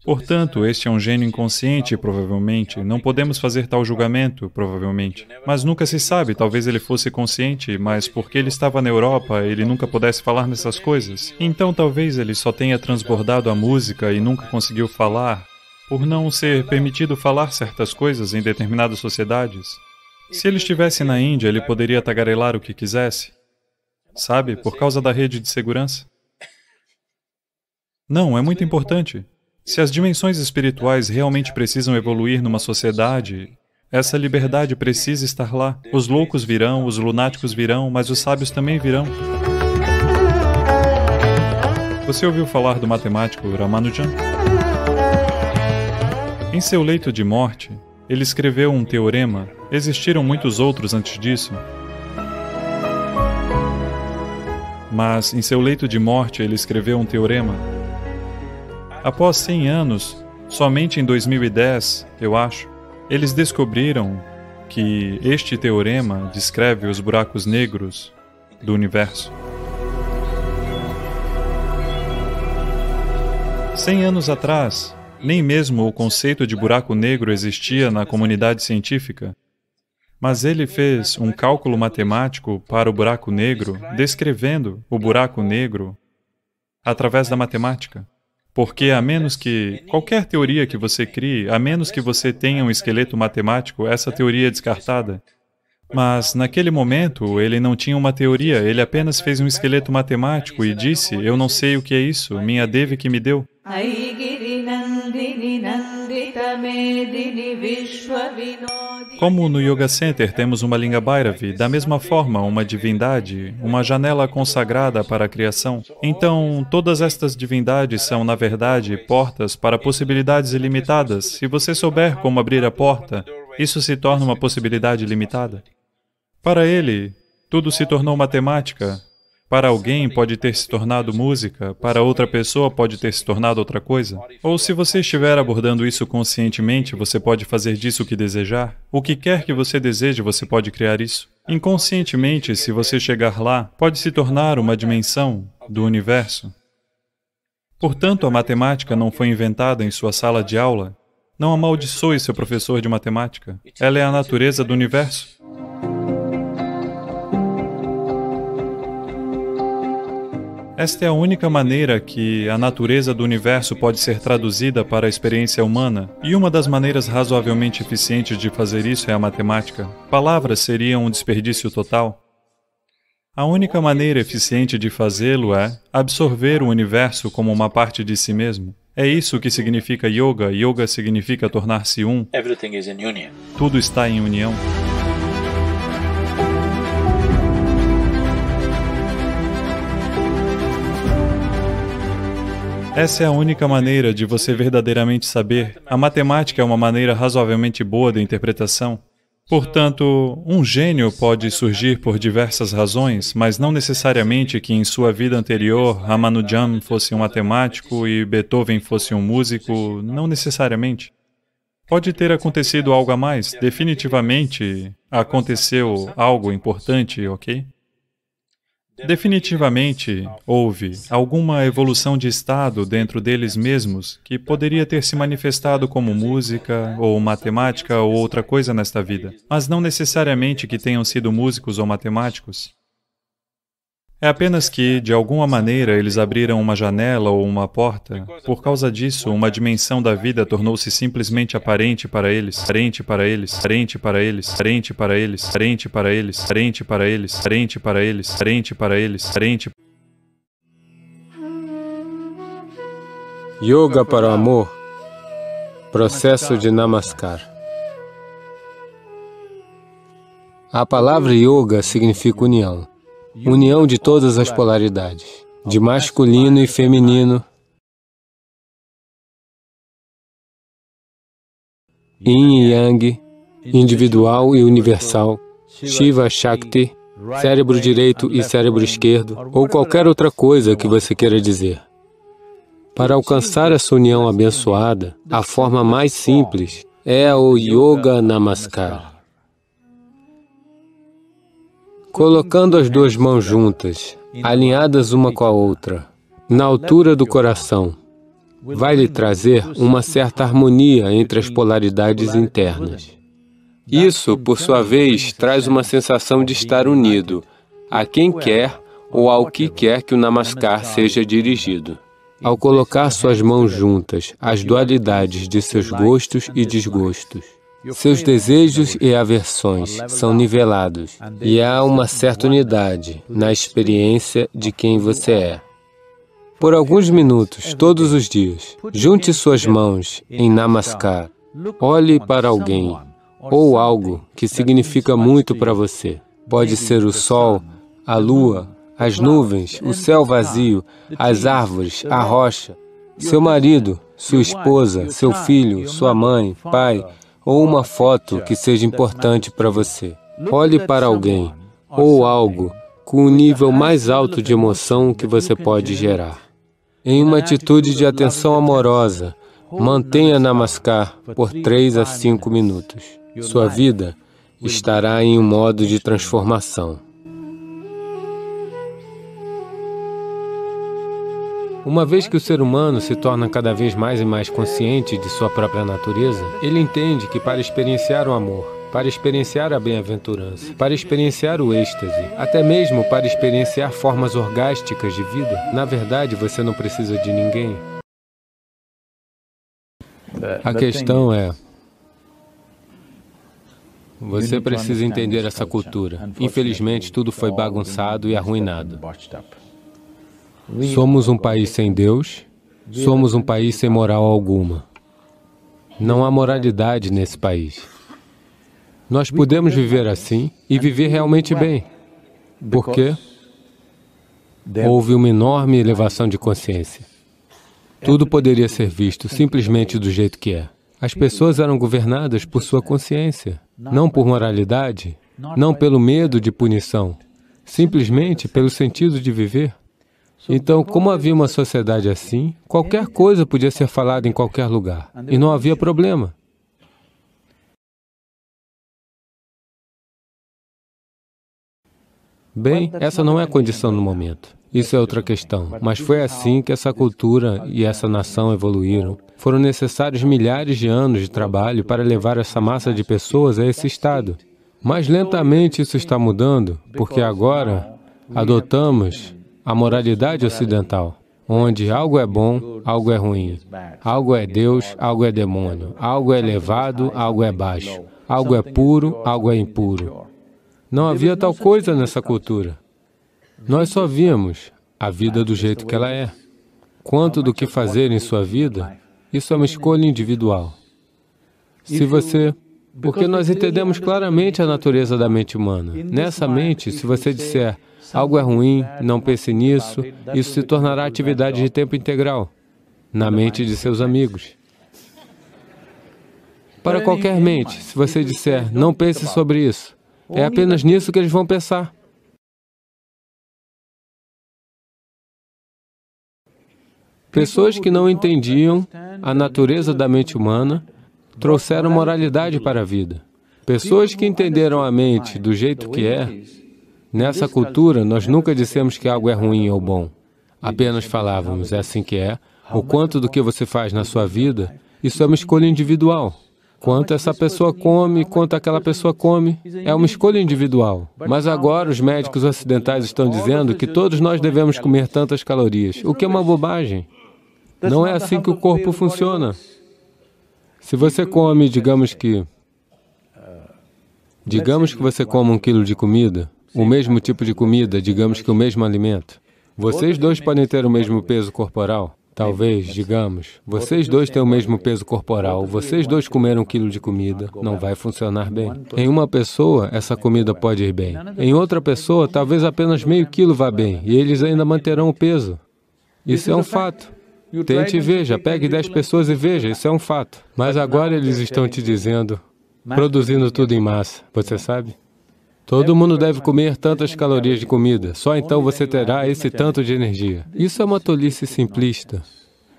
Portanto, este é um gênio inconsciente, provavelmente. Não podemos fazer tal julgamento, provavelmente. Mas nunca se sabe, talvez ele fosse consciente, mas porque ele estava na Europa, ele nunca pudesse falar nessas coisas. Então talvez ele só tenha transbordado a música e nunca conseguiu falar, por não ser permitido falar certas coisas em determinadas sociedades. Se ele estivesse na Índia, ele poderia tagarelar o que quisesse. Sabe, por causa da rede de segurança. Não, é muito importante. Se as dimensões espirituais realmente precisam evoluir numa sociedade, essa liberdade precisa estar lá. Os loucos virão, os lunáticos virão, mas os sábios também virão. Você ouviu falar do matemático Ramanujan? Em seu leito de morte, ele escreveu um teorema. Existiram muitos outros antes disso. Mas, em seu leito de morte, ele escreveu um teorema. Após 100 anos, somente em 2010, eu acho, eles descobriram que este teorema descreve os buracos negros do universo. 100 anos atrás, nem mesmo o conceito de buraco negro existia na comunidade científica, mas ele fez um cálculo matemático para o buraco negro, descrevendo o buraco negro através da matemática. Porque a menos que qualquer teoria que você crie, a menos que você tenha um esqueleto matemático, essa teoria é descartada. Mas, naquele momento, ele não tinha uma teoria, ele apenas fez um esqueleto matemático e disse, eu não sei o que é isso, minha Devi que me deu. Como no Yoga Center temos uma Linga Bhairavi, da mesma forma, uma divindade, uma janela consagrada para a criação. Então, todas estas divindades são, na verdade, portas para possibilidades ilimitadas. Se você souber como abrir a porta, isso se torna uma possibilidade limitada. Para ele, tudo se tornou matemática. Para alguém pode ter se tornado música, para outra pessoa pode ter se tornado outra coisa. Ou se você estiver abordando isso conscientemente, você pode fazer disso o que desejar. O que quer que você deseje, você pode criar isso. Inconscientemente, se você chegar lá, pode se tornar uma dimensão do universo. Portanto, a matemática não foi inventada em sua sala de aula. Não amaldiçoe seu professor de matemática. Ela é a natureza do universo. Esta é a única maneira que a natureza do universo pode ser traduzida para a experiência humana, e uma das maneiras razoavelmente eficientes de fazer isso é a matemática. Palavras seriam um desperdício total. A única maneira eficiente de fazê-lo é absorver o universo como uma parte de si mesmo. É isso que significa yoga. Yoga significa tornar-se um. Tudo está em união. Essa é a única maneira de você verdadeiramente saber. A matemática é uma maneira razoavelmente boa de interpretação. Portanto, um gênio pode surgir por diversas razões, mas não necessariamente que em sua vida anterior Ramanujan fosse um matemático e Beethoven fosse um músico, não necessariamente. Pode ter acontecido algo a mais, definitivamente aconteceu algo importante, ok? Definitivamente houve alguma evolução de estado dentro deles mesmos que poderia ter se manifestado como música, ou matemática, ou outra coisa nesta vida, mas não necessariamente que tenham sido músicos ou matemáticos. É apenas que, de alguma maneira, eles abriram uma janela ou uma porta. Por causa disso, uma dimensão da vida tornou-se simplesmente aparente para eles, aparente para eles, aparente para eles, aparente para eles, aparente para eles, aparente para eles, aparente para eles, aparente para eles, aparente. Yoga para o amor, processo de Namaskar. A palavra yoga significa união. União de todas as polaridades, de masculino e feminino, yin e yang, individual e universal, Shiva, Shakti, cérebro direito e cérebro esquerdo, ou qualquer outra coisa que você queira dizer. Para alcançar essa união abençoada, a forma mais simples é o Yoga Namaskar. Colocando as duas mãos juntas, alinhadas uma com a outra, na altura do coração, vai lhe trazer uma certa harmonia entre as polaridades internas. Isso, por sua vez, traz uma sensação de estar unido a quem quer ou ao que quer que o Namaskar seja dirigido. Ao colocar suas mãos juntas, as dualidades de seus gostos e desgostos, seus desejos e aversões são nivelados e há uma certa unidade na experiência de quem você é. Por alguns minutos, todos os dias, junte suas mãos em Namaskar, olhe para alguém ou algo que significa muito para você. Pode ser o sol, a lua, as nuvens, o céu vazio, as árvores, a rocha, seu marido, sua esposa, seu filho, sua mãe, pai, ou uma foto que seja importante para você. Olhe para alguém ou algo com o nível mais alto de emoção que você pode gerar. Em uma atitude de atenção amorosa, mantenha Namaskar por 3 a 5 minutos. Sua vida estará em um modo de transformação. Uma vez que o ser humano se torna cada vez mais e mais consciente de sua própria natureza, ele entende que para experienciar o amor, para experienciar a bem-aventurança, para experienciar o êxtase, até mesmo para experienciar formas orgásticas de vida, na verdade você não precisa de ninguém. A questão é, você precisa entender essa cultura. Infelizmente, tudo foi bagunçado e arruinado. Somos um país sem Deus, somos um país sem moral alguma. Não há moralidade nesse país. Nós podemos viver assim e viver realmente bem. Por quê? Houve uma enorme elevação de consciência. Tudo poderia ser visto simplesmente do jeito que é. As pessoas eram governadas por sua consciência, não por moralidade, não pelo medo de punição, simplesmente pelo sentido de viver. Então, como havia uma sociedade assim, qualquer coisa podia ser falada em qualquer lugar, e não havia problema. Bem, essa não é a condição no momento. Isso é outra questão. Mas foi assim que essa cultura e essa nação evoluíram. Foram necessários milhares de anos de trabalho para levar essa massa de pessoas a esse estado. Mas lentamente isso está mudando, porque agora adotamos a moralidade ocidental, onde algo é bom, algo é ruim, algo é Deus, algo é demônio, algo é elevado, algo é baixo, algo é puro, algo é impuro. Não havia tal coisa nessa cultura. Nós só víamos a vida do jeito que ela é. Quanto do que fazer em sua vida, isso é uma escolha individual. Porque nós entendemos claramente a natureza da mente humana. Nessa mente, se você disser, algo é ruim, não pense nisso, isso se tornará atividade de tempo integral, na mente de seus amigos. Para qualquer mente, se você disser, não pense sobre isso, é apenas nisso que eles vão pensar. Pessoas que não entendiam a natureza da mente humana trouxeram moralidade para a vida. Pessoas que entenderam a mente do jeito que é, nessa cultura nós nunca dissemos que algo é ruim ou bom. Apenas falávamos, é assim que é, o quanto do que você faz na sua vida, isso é uma escolha individual. Quanto essa pessoa come, quanto aquela pessoa come, é uma escolha individual. Mas agora os médicos ocidentais estão dizendo que todos nós devemos comer tantas calorias, o que é uma bobagem. Não é assim que o corpo funciona. Se você come, digamos que você come 1 quilo de comida, o mesmo tipo de comida, digamos que o mesmo alimento. Vocês dois podem ter o mesmo peso corporal. Talvez, digamos, vocês dois têm o mesmo peso corporal, vocês dois comeram 1 quilo de comida, não vai funcionar bem. Em uma pessoa, essa comida pode ir bem. Em outra pessoa, talvez apenas meio quilo vá bem, e eles ainda manterão o peso. Isso é um fato. Tente e veja, pegue 10 pessoas e veja, isso é um fato. Mas agora eles estão te dizendo, produzindo tudo em massa, você sabe? Todo mundo deve comer tantas calorias de comida, só então você terá esse tanto de energia. Isso é uma tolice simplista,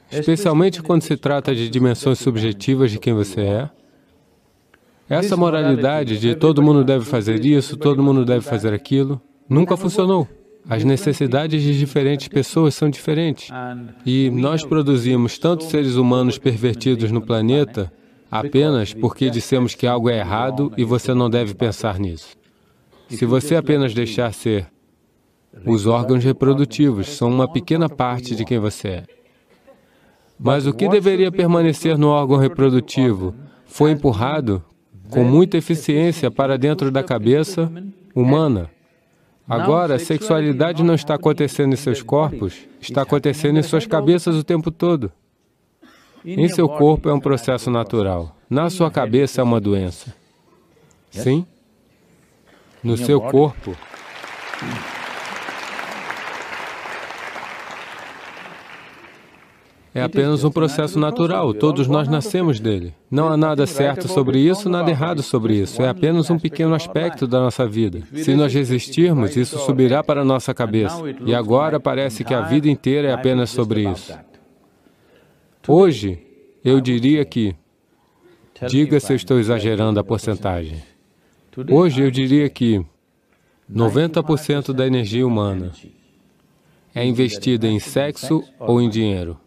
especialmente quando se trata de dimensões subjetivas de quem você é. Essa moralidade de todo mundo deve fazer isso, todo mundo deve fazer aquilo, nunca funcionou. As necessidades de diferentes pessoas são diferentes. E nós produzimos tantos seres humanos pervertidos no planeta apenas porque dissemos que algo é errado e você não deve pensar nisso. Se você apenas deixar ser, os órgãos reprodutivos são uma pequena parte de quem você é. Mas o que deveria permanecer no órgão reprodutivo foi empurrado com muita eficiência para dentro da cabeça humana. Agora, a sexualidade não está acontecendo em seus corpos, está acontecendo em suas cabeças o tempo todo. Em seu corpo é um processo natural. Na sua cabeça é uma doença. Sim? No seu corpo, é apenas um processo natural, todos nós nascemos dele. Não há nada certo sobre isso, nada errado sobre isso, é apenas um pequeno aspecto da nossa vida. Se nós resistirmos, isso subirá para a nossa cabeça. E agora parece que a vida inteira é apenas sobre isso. Hoje, eu diria que, diga se eu estou exagerando a porcentagem. Hoje eu diria que 90% da energia humana é investida em sexo ou em dinheiro.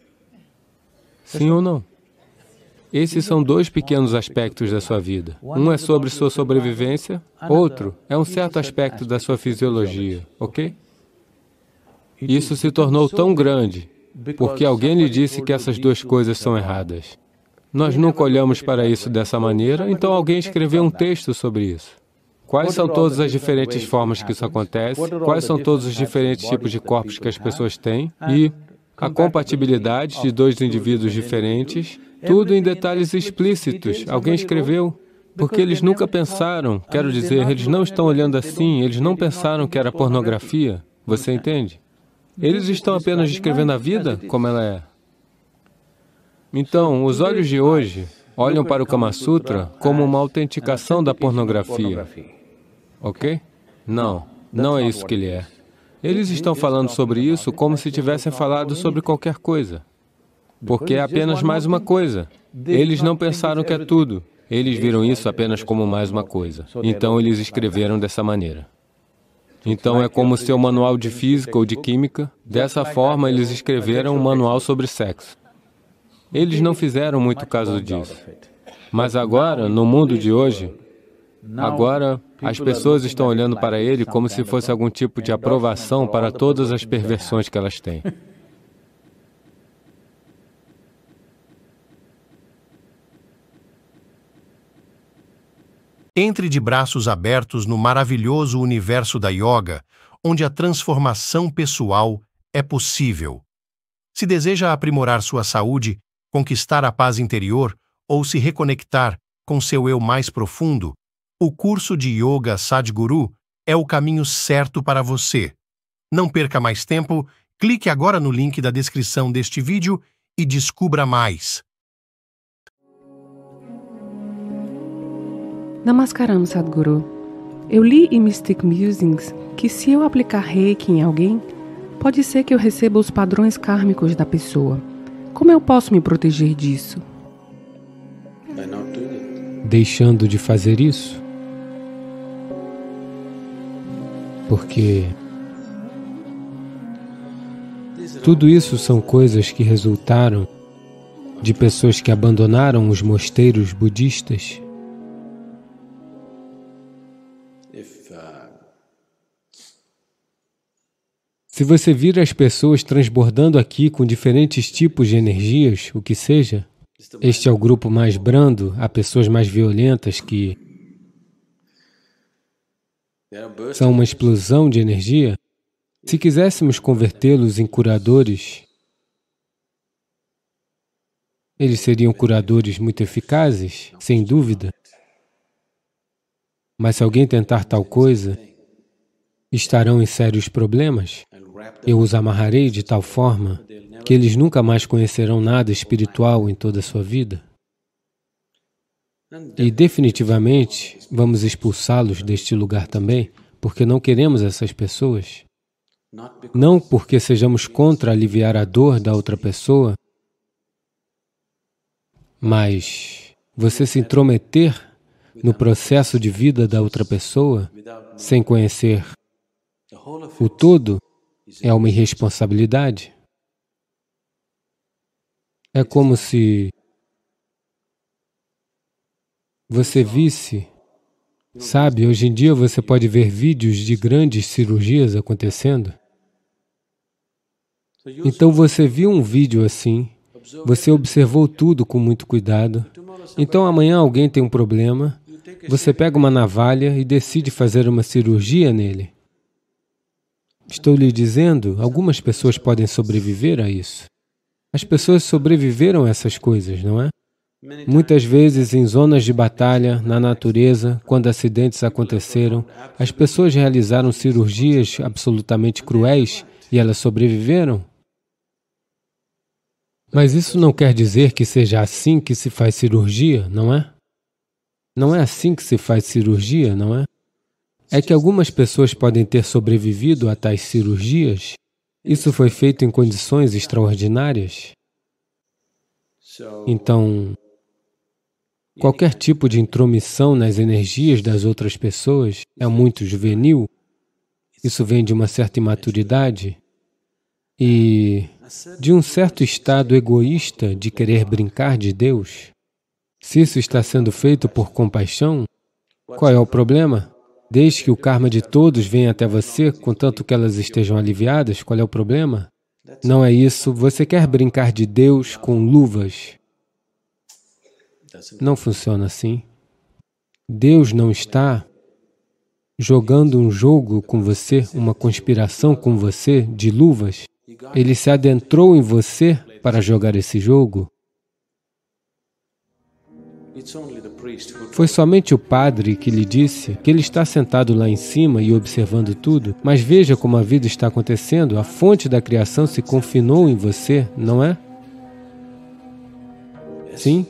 Sim ou não? Esses são dois pequenos aspectos da sua vida. Um é sobre sua sobrevivência, outro é um certo aspecto da sua fisiologia, ok? Isso se tornou tão grande porque alguém lhe disse que essas duas coisas são erradas. Nós nunca olhamos para isso dessa maneira, então alguém escreveu um texto sobre isso. Quais são todas as diferentes formas que isso acontece? Quais são todos os diferentes tipos de corpos que as pessoas têm? E a compatibilidade de dois indivíduos diferentes, tudo em detalhes explícitos. Alguém escreveu. Porque eles nunca pensaram, quero dizer, eles não estão olhando assim, eles não pensaram que era pornografia. Você entende? Eles estão apenas descrevendo a vida como ela é. Então, os olhos de hoje olham para o Kama Sutra como uma autenticação da pornografia. Ok? Não, não é isso que ele é. Eles estão falando sobre isso como se tivessem falado sobre qualquer coisa. Porque é apenas mais uma coisa. Eles não pensaram que é tudo. Eles viram isso apenas como mais uma coisa. Então, eles escreveram dessa maneira. Então, é como seu manual de física ou de química. Dessa forma, eles escreveram um manual sobre sexo. Eles não fizeram muito caso disso. Mas agora, no mundo de hoje, agora as pessoas estão olhando para ele como se fosse algum tipo de aprovação para todas as perversões que elas têm. Entre de braços abertos no maravilhoso universo da yoga, onde a transformação pessoal é possível. Se deseja aprimorar sua saúde, conquistar a paz interior ou se reconectar com seu eu mais profundo, o curso de Yoga Sadhguru é o caminho certo para você. Não perca mais tempo, clique agora no link da descrição deste vídeo e descubra mais. Namaskaram, Sadhguru. Eu li em Mystic Musings que se eu aplicar Reiki em alguém, pode ser que eu receba os padrões kármicos da pessoa. Como eu posso me proteger disso? Deixando de fazer isso? Porque tudo isso são coisas que resultaram de pessoas que abandonaram os mosteiros budistas. Se você vir as pessoas transbordando aqui com diferentes tipos de energias, o que seja, este é o grupo mais brando, há pessoas mais violentas que são uma explosão de energia. Se quiséssemos convertê-los em curadores, eles seriam curadores muito eficazes, sem dúvida. Mas se alguém tentar tal coisa, estarão em sérios problemas. Eu os amarrarei de tal forma que eles nunca mais conhecerão nada espiritual em toda a sua vida. E definitivamente vamos expulsá-los deste lugar também, porque não queremos essas pessoas. Não porque sejamos contra aliviar a dor da outra pessoa, mas você se intrometer no processo de vida da outra pessoa sem conhecer o todo é uma irresponsabilidade. É como se você visse, sabe, hoje em dia você pode ver vídeos de grandes cirurgias acontecendo. Então você viu um vídeo assim, você observou tudo com muito cuidado. Então amanhã alguém tem um problema, você pega uma navalha e decide fazer uma cirurgia nele. Estou lhe dizendo, algumas pessoas podem sobreviver a isso. As pessoas sobreviveram a essas coisas, não é? Muitas vezes, em zonas de batalha, na natureza, quando acidentes aconteceram, as pessoas realizaram cirurgias absolutamente cruéis e elas sobreviveram. Mas isso não quer dizer que seja assim que se faz cirurgia, não é? Não é assim que se faz cirurgia, não é? É que algumas pessoas podem ter sobrevivido a tais cirurgias. Isso foi feito em condições extraordinárias. Então, qualquer tipo de intromissão nas energias das outras pessoas é muito juvenil. Isso vem de uma certa imaturidade e de um certo estado egoísta de querer brincar de Deus. Se isso está sendo feito por compaixão, qual é o problema? Desde que o karma de todos venha até você, contanto que elas estejam aliviadas, qual é o problema? Não é isso. Você quer brincar de Deus com luvas. Não funciona assim. Deus não está jogando um jogo com você, uma conspiração com você, de luvas. Ele se adentrou em você para jogar esse jogo. Foi somente o padre que lhe disse que ele está sentado lá em cima e observando tudo, mas veja como a vida está acontecendo, a fonte da criação se confinou em você, não é? Sim?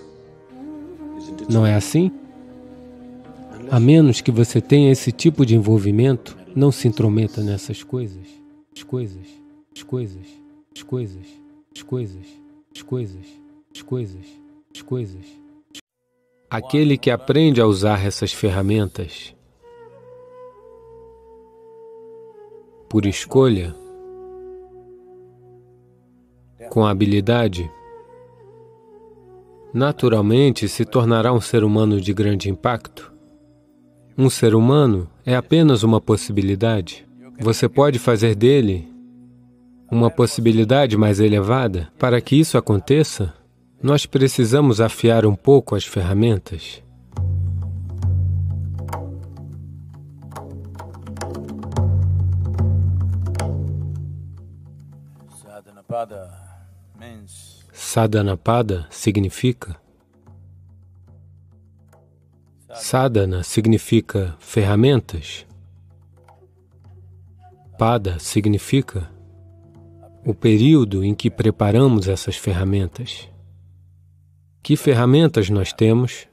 Não é assim? A menos que você tenha esse tipo de envolvimento, não se intrometa nessas coisas. As coisas, as coisas, as coisas, as coisas, as coisas, as coisas, as coisas. Aquele que aprende a usar essas ferramentas por escolha, com habilidade, naturalmente se tornará um ser humano de grande impacto. Um ser humano é apenas uma possibilidade. Você pode fazer dele uma possibilidade mais elevada. Para que isso aconteça, nós precisamos afiar um pouco as ferramentas. Sadhanapada significa sadhana significa ferramentas. Pada significa o período em que preparamos essas ferramentas. Que ferramentas nós temos?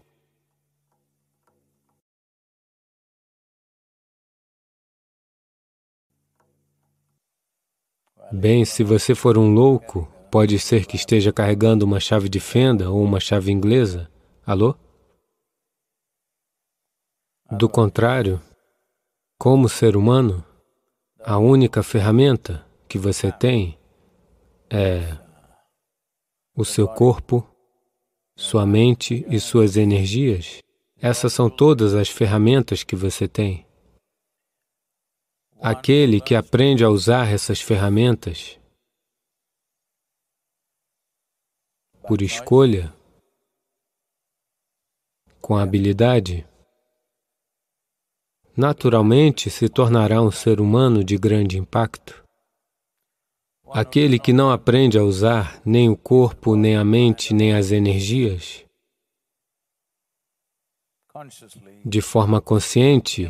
Bem, se você for um louco, pode ser que esteja carregando uma chave de fenda ou uma chave inglesa. Alô? Do contrário, como ser humano, a única ferramenta que você tem é o seu corpo, sua mente e suas energias. Essas são todas as ferramentas que você tem. Aquele que aprende a usar essas ferramentas por escolha, com habilidade, naturalmente se tornará um ser humano de grande impacto. Aquele que não aprende a usar nem o corpo, nem a mente, nem as energias, de forma consciente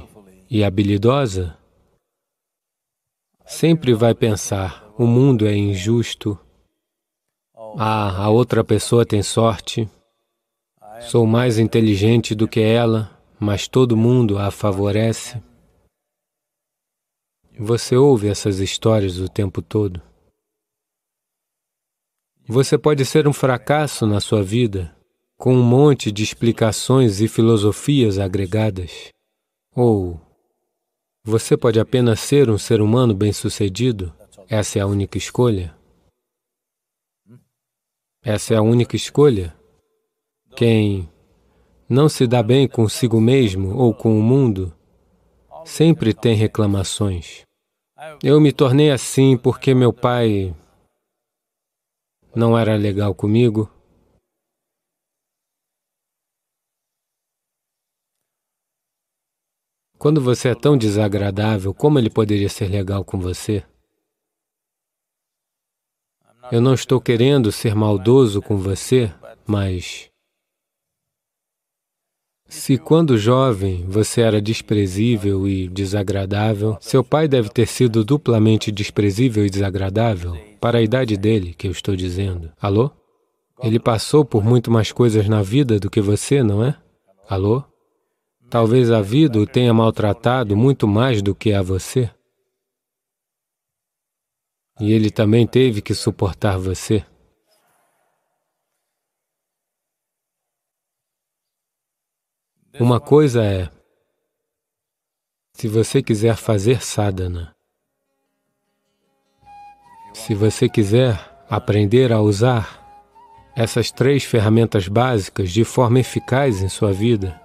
e habilidosa, sempre vai pensar: o mundo é injusto, a outra pessoa tem sorte, sou mais inteligente do que ela, mas todo mundo a favorece. Você ouve essas histórias o tempo todo. Você pode ser um fracasso na sua vida, com um monte de explicações e filosofias agregadas. Ou você pode apenas ser um ser humano bem-sucedido. Essa é a única escolha. Essa é a única escolha. Quem não se dá bem consigo mesmo ou com o mundo, sempre tem reclamações. Eu me tornei assim porque meu pai não era legal comigo. Quando você é tão desagradável, como ele poderia ser legal com você? Eu não estou querendo ser maldoso com você, mas se quando jovem você era desprezível e desagradável, seu pai deve ter sido duplamente desprezível e desagradável, para a idade dele, que eu estou dizendo. Alô? Ele passou por muito mais coisas na vida do que você, não é? Alô? Talvez a vida o tenha maltratado muito mais do que a você. E ele também teve que suportar você. Uma coisa é, se você quiser fazer sadhana, se você quiser aprender a usar essas 3 ferramentas básicas de forma eficaz em sua vida,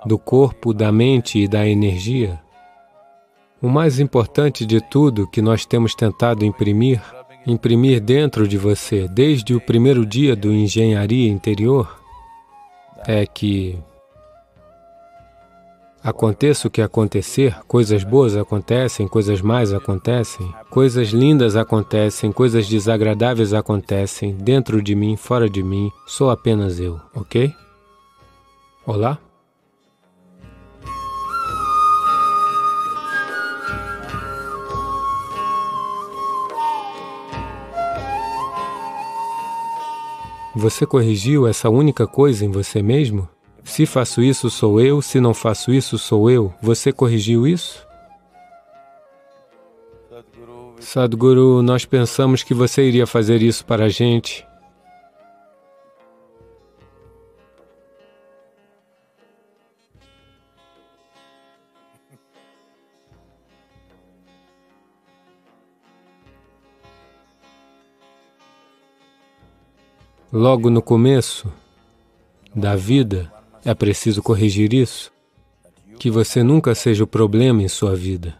do corpo, da mente e da energia, o mais importante de tudo que nós temos tentado imprimir dentro de você, desde o primeiro dia do Engenharia Interior, é que aconteça o que acontecer, coisas boas acontecem, coisas más acontecem, coisas lindas acontecem, coisas desagradáveis acontecem, dentro de mim, fora de mim, sou apenas eu, ok? Olá? Você corrigiu essa única coisa em você mesmo? Se faço isso, sou eu. Se não faço isso, sou eu. Você corrigiu isso? Sadhguru, nós pensamos que você iria fazer isso para a gente. Logo no começo da vida, é preciso corrigir isso, que você nunca seja o problema em sua vida.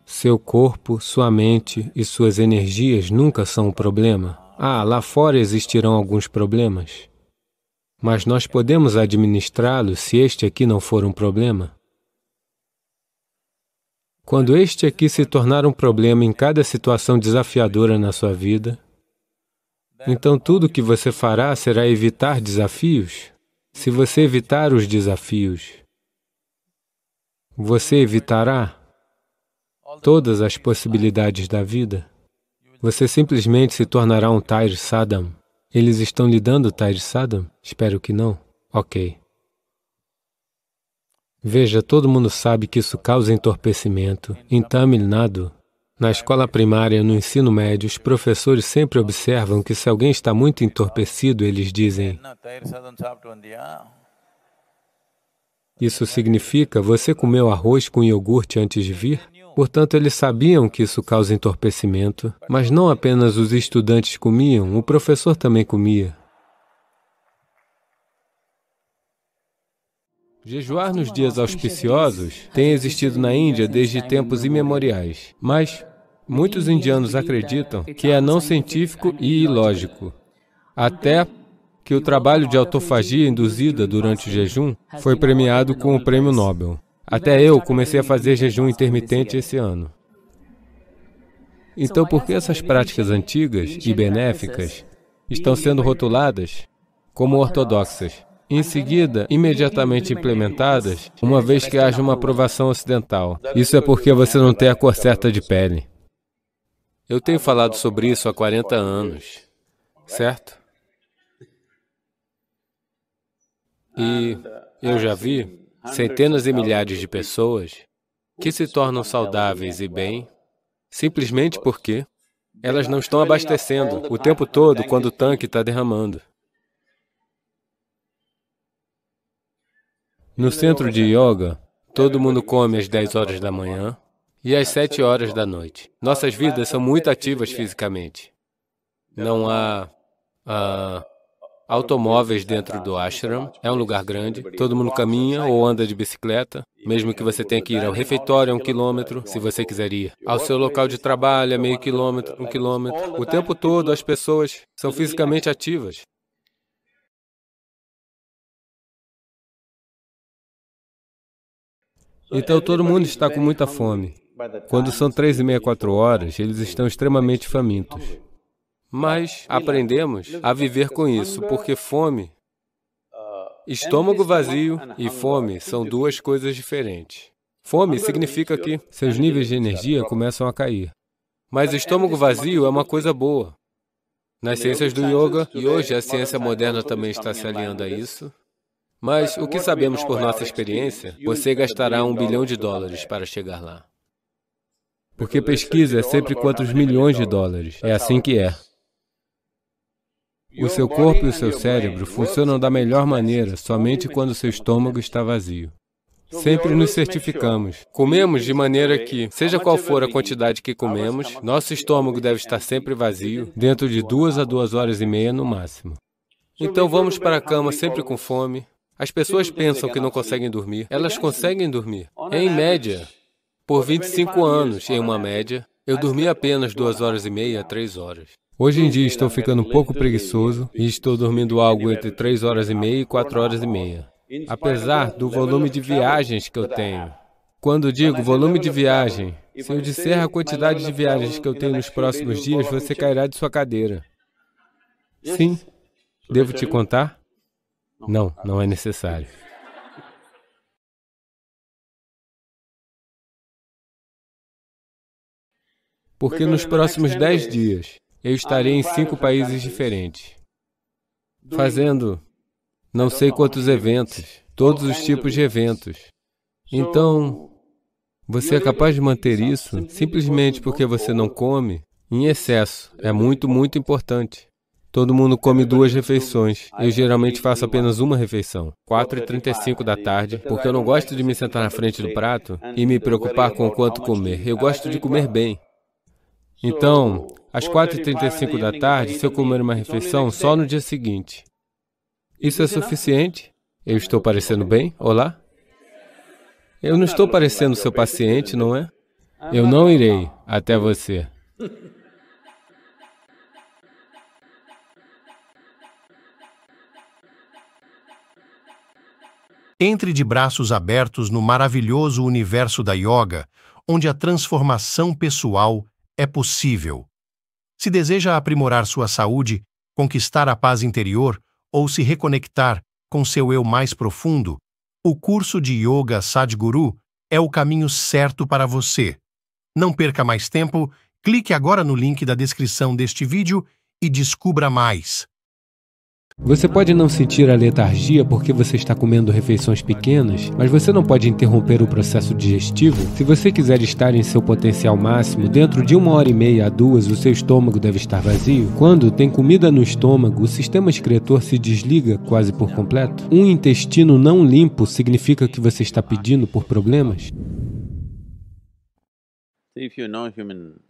Seu corpo, sua mente e suas energias nunca são o problema. Lá fora existirão alguns problemas, mas nós podemos administrá-los se este aqui não for um problema. Quando este aqui se tornar um problema em cada situação desafiadora na sua vida, então tudo o que você fará será evitar desafios. Se você evitar os desafios, você evitará todas as possibilidades da vida. Você simplesmente se tornará um Thair Sadam. Eles estão lhe dando Thair Sadam? Espero que não. Ok. Veja, todo mundo sabe que isso causa entorpecimento. Em Tamil Nadu, na escola primária, no ensino médio, os professores sempre observam que se alguém está muito entorpecido, eles dizem: isso significa, você comeu arroz com iogurte antes de vir? Portanto, eles sabiam que isso causa entorpecimento, mas não apenas os estudantes comiam, o professor também comia. Jejuar nos dias auspiciosos tem existido na Índia desde tempos imemoriais, mas muitos indianos acreditam que é não científico e ilógico, até que o trabalho de autofagia induzida durante o jejum foi premiado com o Prêmio Nobel. Até eu comecei a fazer jejum intermitente esse ano. Então, por que essas práticas antigas e benéficas estão sendo rotuladas como ortodoxas? Em seguida, imediatamente implementadas, uma vez que haja uma aprovação ocidental. Isso é porque você não tem a cor certa de pele. Eu tenho falado sobre isso há 40 anos, certo? E eu já vi centenas e milhares de pessoas que se tornam saudáveis e bem simplesmente porque elas não estão abastecendo o tempo todo quando o tanque está derramando. No centro de yoga, todo mundo come às 10 horas da manhã e às 7 horas da noite. Nossas vidas são muito ativas fisicamente. Não há automóveis dentro do ashram, é um lugar grande, todo mundo caminha ou anda de bicicleta, mesmo que você tenha que ir ao refeitório a 1 quilômetro, se você quiser ir. Ao seu local de trabalho a meio quilômetro, 1 quilômetro. O tempo todo as pessoas são fisicamente ativas. Então todo mundo está com muita fome. Quando são 3h30, 4 horas, eles estão extremamente famintos. Mas aprendemos a viver com isso, porque fome, estômago vazio e fome são duas coisas diferentes. Fome significa que seus níveis de energia começam a cair. Mas estômago vazio é uma coisa boa. Nas ciências do yoga, e hoje a ciência moderna também está se alinhando a isso, mas o que sabemos por nossa experiência, você gastará $1 bilhão para chegar lá. Porque pesquisa é sempre quantos milhões de dólares. É assim que é. O seu corpo e o seu cérebro funcionam da melhor maneira somente quando seu estômago está vazio. Sempre nos certificamos. Comemos de maneira que, seja qual for a quantidade que comemos, nosso estômago deve estar sempre vazio, dentro de 2 a 2 horas e meia no máximo. Então vamos para a cama sempre com fome. As pessoas pensam que não conseguem dormir. Elas conseguem dormir. Em média, por 25 anos, em uma média, eu dormi apenas 2 horas e meia a 3 horas. Hoje em dia estou ficando um pouco preguiçoso e estou dormindo algo entre 3h30 e 4h30. Apesar do volume de viagens que eu tenho. Quando digo volume de viagem, se eu disser a quantidade de viagens que eu tenho nos próximos dias, você cairá de sua cadeira. Sim. Devo te contar? Não, não é necessário. Porque nos próximos 10 dias, eu estarei em 5 países diferentes, fazendo não sei quantos eventos, todos os tipos de eventos. Então, você é capaz de manter isso simplesmente porque você não come em excesso. É muito, muito importante. Todo mundo come 2 refeições. Eu geralmente faço apenas uma refeição, 4h35 da tarde, porque eu não gosto de me sentar na frente do prato e me preocupar com o quanto comer. Eu gosto de comer bem. Então, às 4h35 da tarde, se eu comer uma refeição, só no dia seguinte. Isso é suficiente? Eu estou parecendo bem? Olá? Eu não estou parecendo seu paciente, não é? Eu não irei até você. Entre de braços abertos no maravilhoso universo da yoga, onde a transformação pessoal é possível. Se deseja aprimorar sua saúde, conquistar a paz interior ou se reconectar com seu eu mais profundo, o curso de Yoga Sadhguru é o caminho certo para você. Não perca mais tempo, clique agora no link da descrição deste vídeo e descubra mais. Você pode não sentir a letargia porque você está comendo refeições pequenas, mas você não pode interromper o processo digestivo. Se você quiser estar em seu potencial máximo, dentro de 1h30 a 2, o seu estômago deve estar vazio. Quando tem comida no estômago, o sistema excretor se desliga quase por completo. Um intestino não limpo significa que você está pedindo por problemas.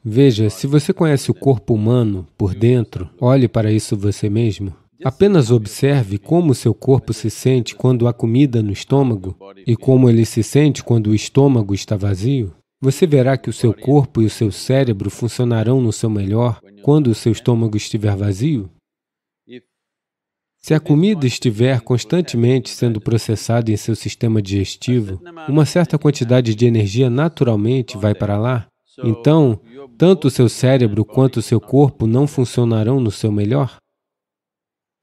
Veja, se você conhece o corpo humano por dentro, olhe para isso você mesmo. Apenas observe como seu corpo se sente quando há comida no estômago e como ele se sente quando o estômago está vazio. Você verá que o seu corpo e o seu cérebro funcionarão no seu melhor quando o seu estômago estiver vazio. Se a comida estiver constantemente sendo processada em seu sistema digestivo, uma certa quantidade de energia naturalmente vai para lá. Então, tanto o seu cérebro quanto o seu corpo não funcionarão no seu melhor.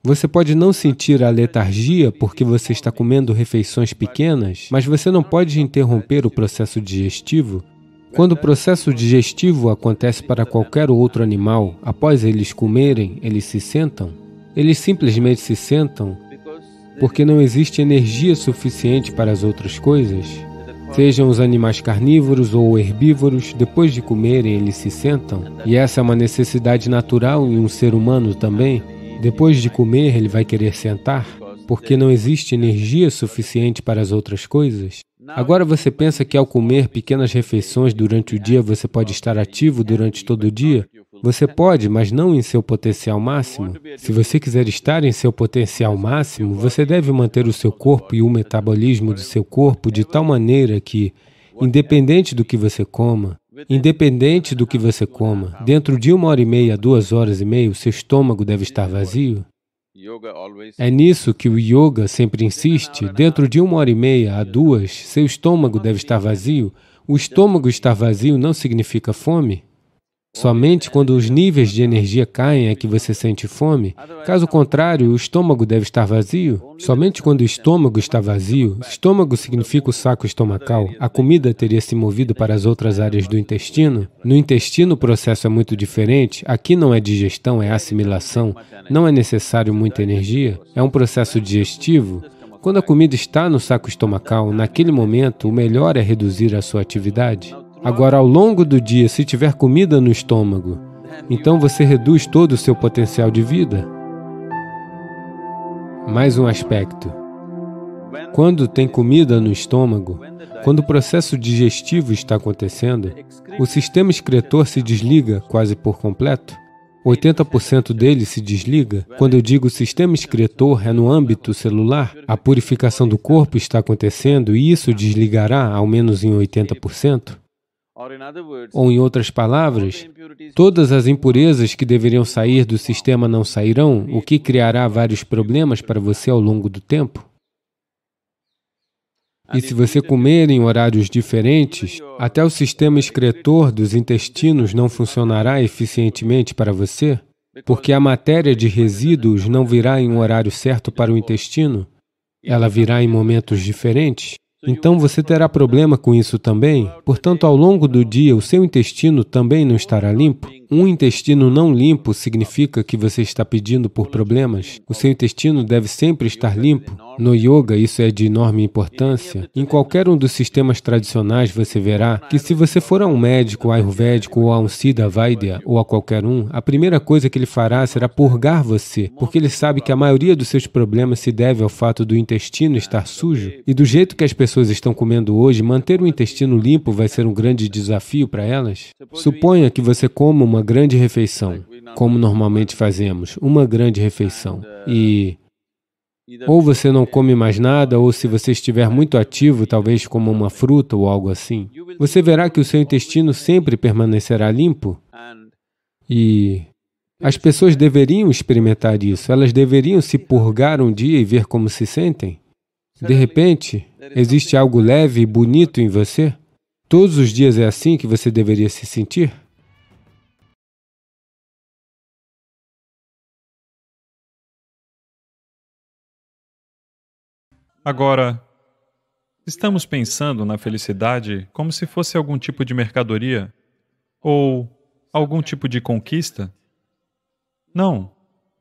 Você pode não sentir a letargia porque você está comendo refeições pequenas, mas você não pode interromper o processo digestivo. Quando o processo digestivo acontece para qualquer outro animal, após eles comerem, eles se sentam. Eles simplesmente se sentam porque não existe energia suficiente para as outras coisas. Sejam os animais carnívoros ou herbívoros, depois de comerem, eles se sentam. E essa é uma necessidade natural em um ser humano também. Depois de comer, ele vai querer sentar, porque não existe energia suficiente para as outras coisas. Agora você pensa que ao comer pequenas refeições durante o dia, você pode estar ativo durante todo o dia? Você pode, mas não em seu potencial máximo. Se você quiser estar em seu potencial máximo, você deve manter o seu corpo e o metabolismo do seu corpo de tal maneira que, independente do que você coma, dentro de 1h30 a 2h30, o seu estômago deve estar vazio. É nisso que o yoga sempre insiste. Dentro de 1h30 a 2, seu estômago deve estar vazio. O estômago estar vazio não significa fome. Somente quando os níveis de energia caem é que você sente fome. Caso contrário, o estômago deve estar vazio. Somente quando o estômago está vazio, estômago significa o saco estomacal, a comida teria se movido para as outras áreas do intestino. No intestino o processo é muito diferente. Aqui não é digestão, é assimilação. Não é necessário muita energia. É um processo digestivo. Quando a comida está no saco estomacal, naquele momento, o melhor é reduzir a sua atividade. Agora, ao longo do dia, se tiver comida no estômago, então você reduz todo o seu potencial de vida. Mais um aspecto. Quando tem comida no estômago, quando o processo digestivo está acontecendo, o sistema excretor se desliga quase por completo. 80% dele se desliga. Quando eu digo sistema excretor, é no âmbito celular. A purificação do corpo está acontecendo e isso desligará ao menos em 80%. Ou, em outras palavras, todas as impurezas que deveriam sair do sistema não sairão, o que criará vários problemas para você ao longo do tempo. E se você comer em horários diferentes, até o sistema excretor dos intestinos não funcionará eficientemente para você, porque a matéria de resíduos não virá em um horário certo para o intestino, ela virá em momentos diferentes. Então você terá problema com isso também. Portanto, ao longo do dia, o seu intestino também não estará limpo. Um intestino não limpo significa que você está pedindo por problemas. O seu intestino deve sempre estar limpo. No yoga, isso é de enorme importância. Em qualquer um dos sistemas tradicionais, você verá que se você for a um médico ayurvédico ou a um Siddha Vaidya ou a qualquer um, a primeira coisa que ele fará será purgar você, porque ele sabe que a maioria dos seus problemas se deve ao fato do intestino estar sujo. E do jeito que as pessoas estão comendo hoje, manter o intestino limpo vai ser um grande desafio para elas. Suponha que você coma uma grande refeição, como normalmente fazemos, uma grande refeição, e ou você não come mais nada, ou se você estiver muito ativo, talvez coma uma fruta ou algo assim. Você verá que o seu intestino sempre permanecerá limpo. E as pessoas deveriam experimentar isso, elas deveriam se purgar um dia e ver como se sentem. De repente, existe algo leve e bonito em você? Todos os dias é assim que você deveria se sentir? Agora, estamos pensando na felicidade como se fosse algum tipo de mercadoria ou algum tipo de conquista? Não.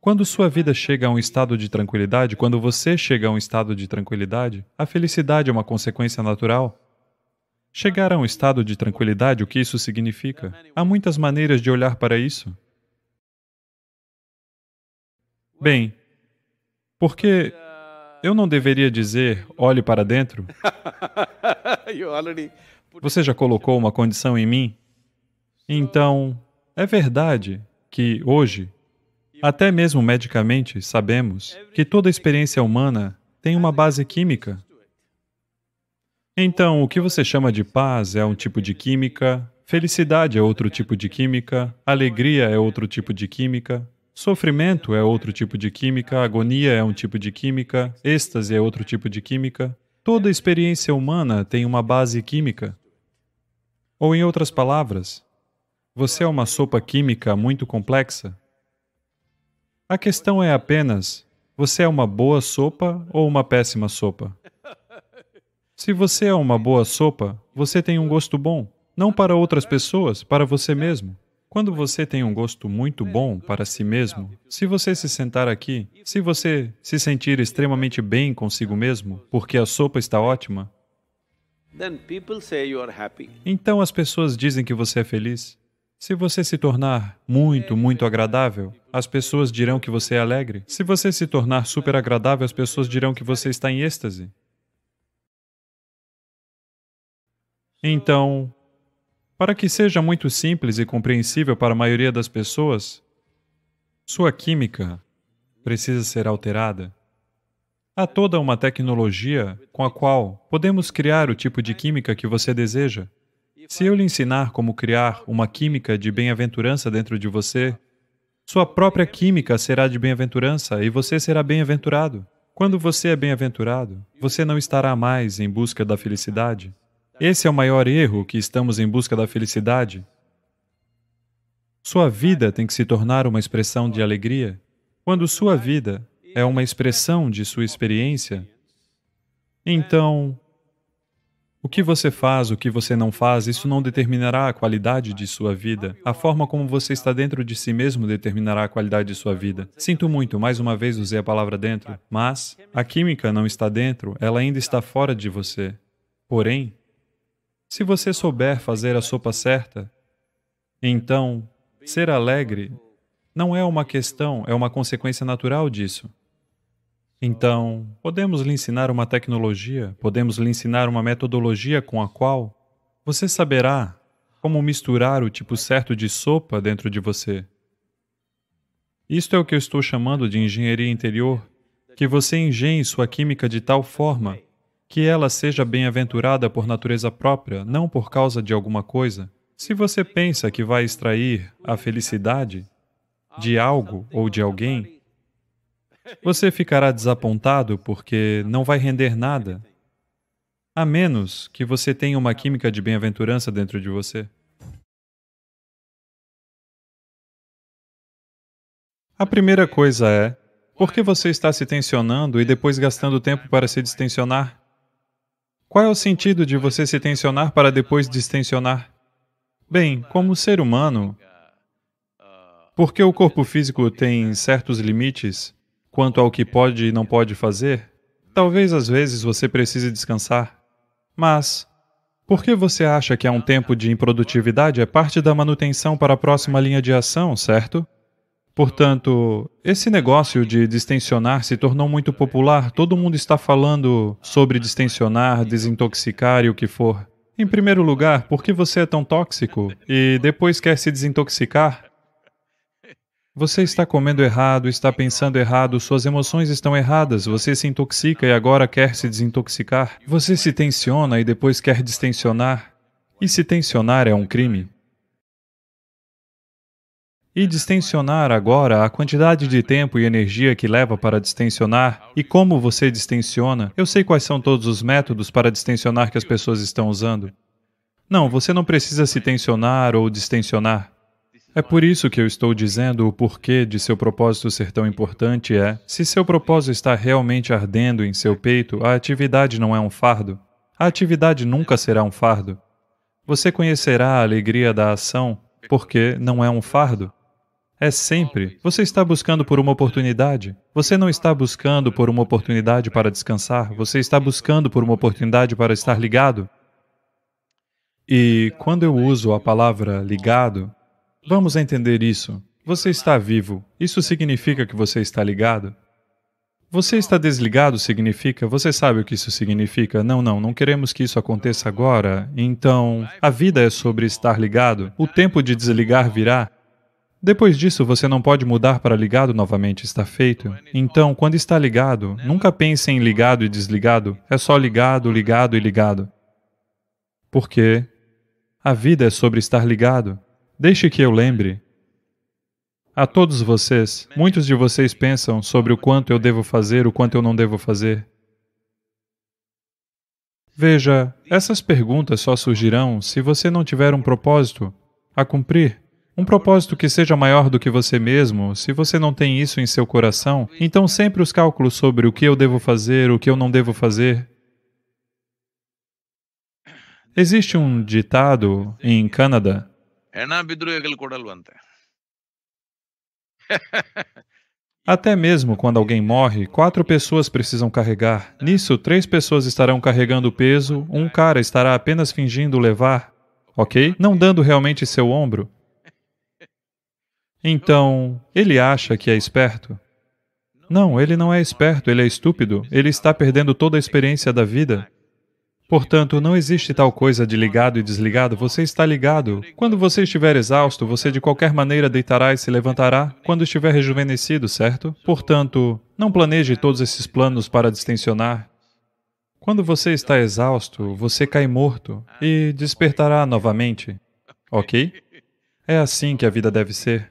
Quando sua vida chega a um estado de tranquilidade, quando você chega a um estado de tranquilidade, a felicidade é uma consequência natural. Chegar a um estado de tranquilidade, o que isso significa? Há muitas maneiras de olhar para isso. Bem, porque eu não deveria dizer, olhe para dentro? Você já colocou uma condição em mim? Então, é verdade que hoje, até mesmo medicamente, sabemos que toda experiência humana tem uma base química. Então, o que você chama de paz é um tipo de química, felicidade é outro tipo de química, alegria é outro tipo de química, sofrimento é outro tipo de química, agonia é um tipo de química, êxtase é outro tipo de química. Toda experiência humana tem uma base química. Ou, em outras palavras, você é uma sopa química muito complexa. A questão é apenas, você é uma boa sopa ou uma péssima sopa? Se você é uma boa sopa, você tem um gosto bom, não para outras pessoas, para você mesmo. Quando você tem um gosto muito bom para si mesmo, se você se sentar aqui, se você se sentir extremamente bem consigo mesmo, porque a sopa está ótima, então as pessoas dizem que você é feliz. Se você se tornar muito agradável, as pessoas dirão que você é alegre. Se você se tornar super agradável, as pessoas dirão que você está em êxtase. Então, para que seja muito simples e compreensível para a maioria das pessoas, sua química precisa ser alterada. Há toda uma tecnologia com a qual podemos criar o tipo de química que você deseja. Se eu lhe ensinar como criar uma química de bem-aventurança dentro de você, sua própria química será de bem-aventurança e você será bem-aventurado. Quando você é bem-aventurado, você não estará mais em busca da felicidade. Esse é o maior erro, que estamos em busca da felicidade. Sua vida tem que se tornar uma expressão de alegria. Quando sua vida é uma expressão de sua experiência, então, o que você faz, o que você não faz, isso não determinará a qualidade de sua vida. A forma como você está dentro de si mesmo determinará a qualidade de sua vida. Sinto muito, mais uma vez usei a palavra dentro, mas a química não está dentro, ela ainda está fora de você. Porém, se você souber fazer a sopa certa, então, ser alegre não é uma questão, é uma consequência natural disso. Então, podemos lhe ensinar uma tecnologia, podemos lhe ensinar uma metodologia com a qual você saberá como misturar o tipo certo de sopa dentro de você. Isto é o que eu estou chamando de engenharia interior, que você engenhe sua química de tal forma que ela seja bem-aventurada por natureza própria, não por causa de alguma coisa. Se você pensa que vai extrair a felicidade de algo ou de alguém, você ficará desapontado porque não vai render nada, a menos que você tenha uma química de bem-aventurança dentro de você. A primeira coisa é, por que você está se tensionando e depois gastando tempo para se distensionar? Qual é o sentido de você se tensionar para depois distensionar? Bem, como ser humano, porque o corpo físico tem certos limites quanto ao que pode e não pode fazer, talvez às vezes você precise descansar. Mas, por que você acha que há um tempo de improdutividade é parte da manutenção para a próxima linha de ação, certo? Portanto, esse negócio de distensionar se tornou muito popular. Todo mundo está falando sobre distensionar, desintoxicar e o que for. Em primeiro lugar, por que você é tão tóxico e depois quer se desintoxicar? Você está comendo errado, está pensando errado, suas emoções estão erradas, você se intoxica e agora quer se desintoxicar. Você se tensiona e depois quer distensionar. E se tensionar é um crime. E distensionar agora, a quantidade de tempo e energia que leva para distensionar e como você distensiona. Eu sei quais são todos os métodos para distensionar que as pessoas estão usando. Não, você não precisa se tensionar ou distensionar. É por isso que eu estou dizendo o porquê de seu propósito ser tão importante é, se seu propósito está realmente ardendo em seu peito, a atividade não é um fardo. A atividade nunca será um fardo. Você conhecerá a alegria da ação porque não é um fardo. É sempre. Você está buscando por uma oportunidade. Você não está buscando por uma oportunidade para descansar. Você está buscando por uma oportunidade para estar ligado. E quando eu uso a palavra ligado, vamos entender isso. Você está vivo. Isso significa que você está ligado? Você está desligado significa... Você sabe o que isso significa? Não queremos que isso aconteça agora. Então, a vida é sobre estar ligado. O tempo de desligar virá. Depois disso, você não pode mudar para ligado novamente, está feito. Então, quando está ligado, nunca pense em ligado e desligado. É só ligado, ligado e ligado. Porque a vida é sobre estar ligado. Deixe que eu lembre. A todos vocês, muitos de vocês pensam sobre o quanto eu devo fazer, o quanto eu não devo fazer. Veja, essas perguntas só surgirão se você não tiver um propósito a cumprir. Um propósito que seja maior do que você mesmo. Se você não tem isso em seu coração, então sempre os cálculos sobre o que eu devo fazer, o que eu não devo fazer. Existe um ditado em Canadá. Até mesmo quando alguém morre, 4 pessoas precisam carregar. Nisso, 3 pessoas estarão carregando o peso, um cara estará apenas fingindo levar, ok? Não dando realmente seu ombro. Então, ele acha que é esperto? Não, ele não é esperto, ele é estúpido. Ele está perdendo toda a experiência da vida. Portanto, não existe tal coisa de ligado e desligado, você está ligado. Quando você estiver exausto, você de qualquer maneira deitará e se levantará quando estiver rejuvenescido, certo? Portanto, não planeje todos esses planos para distensionar. Quando você está exausto, você cai morto e despertará novamente, ok? É assim que a vida deve ser.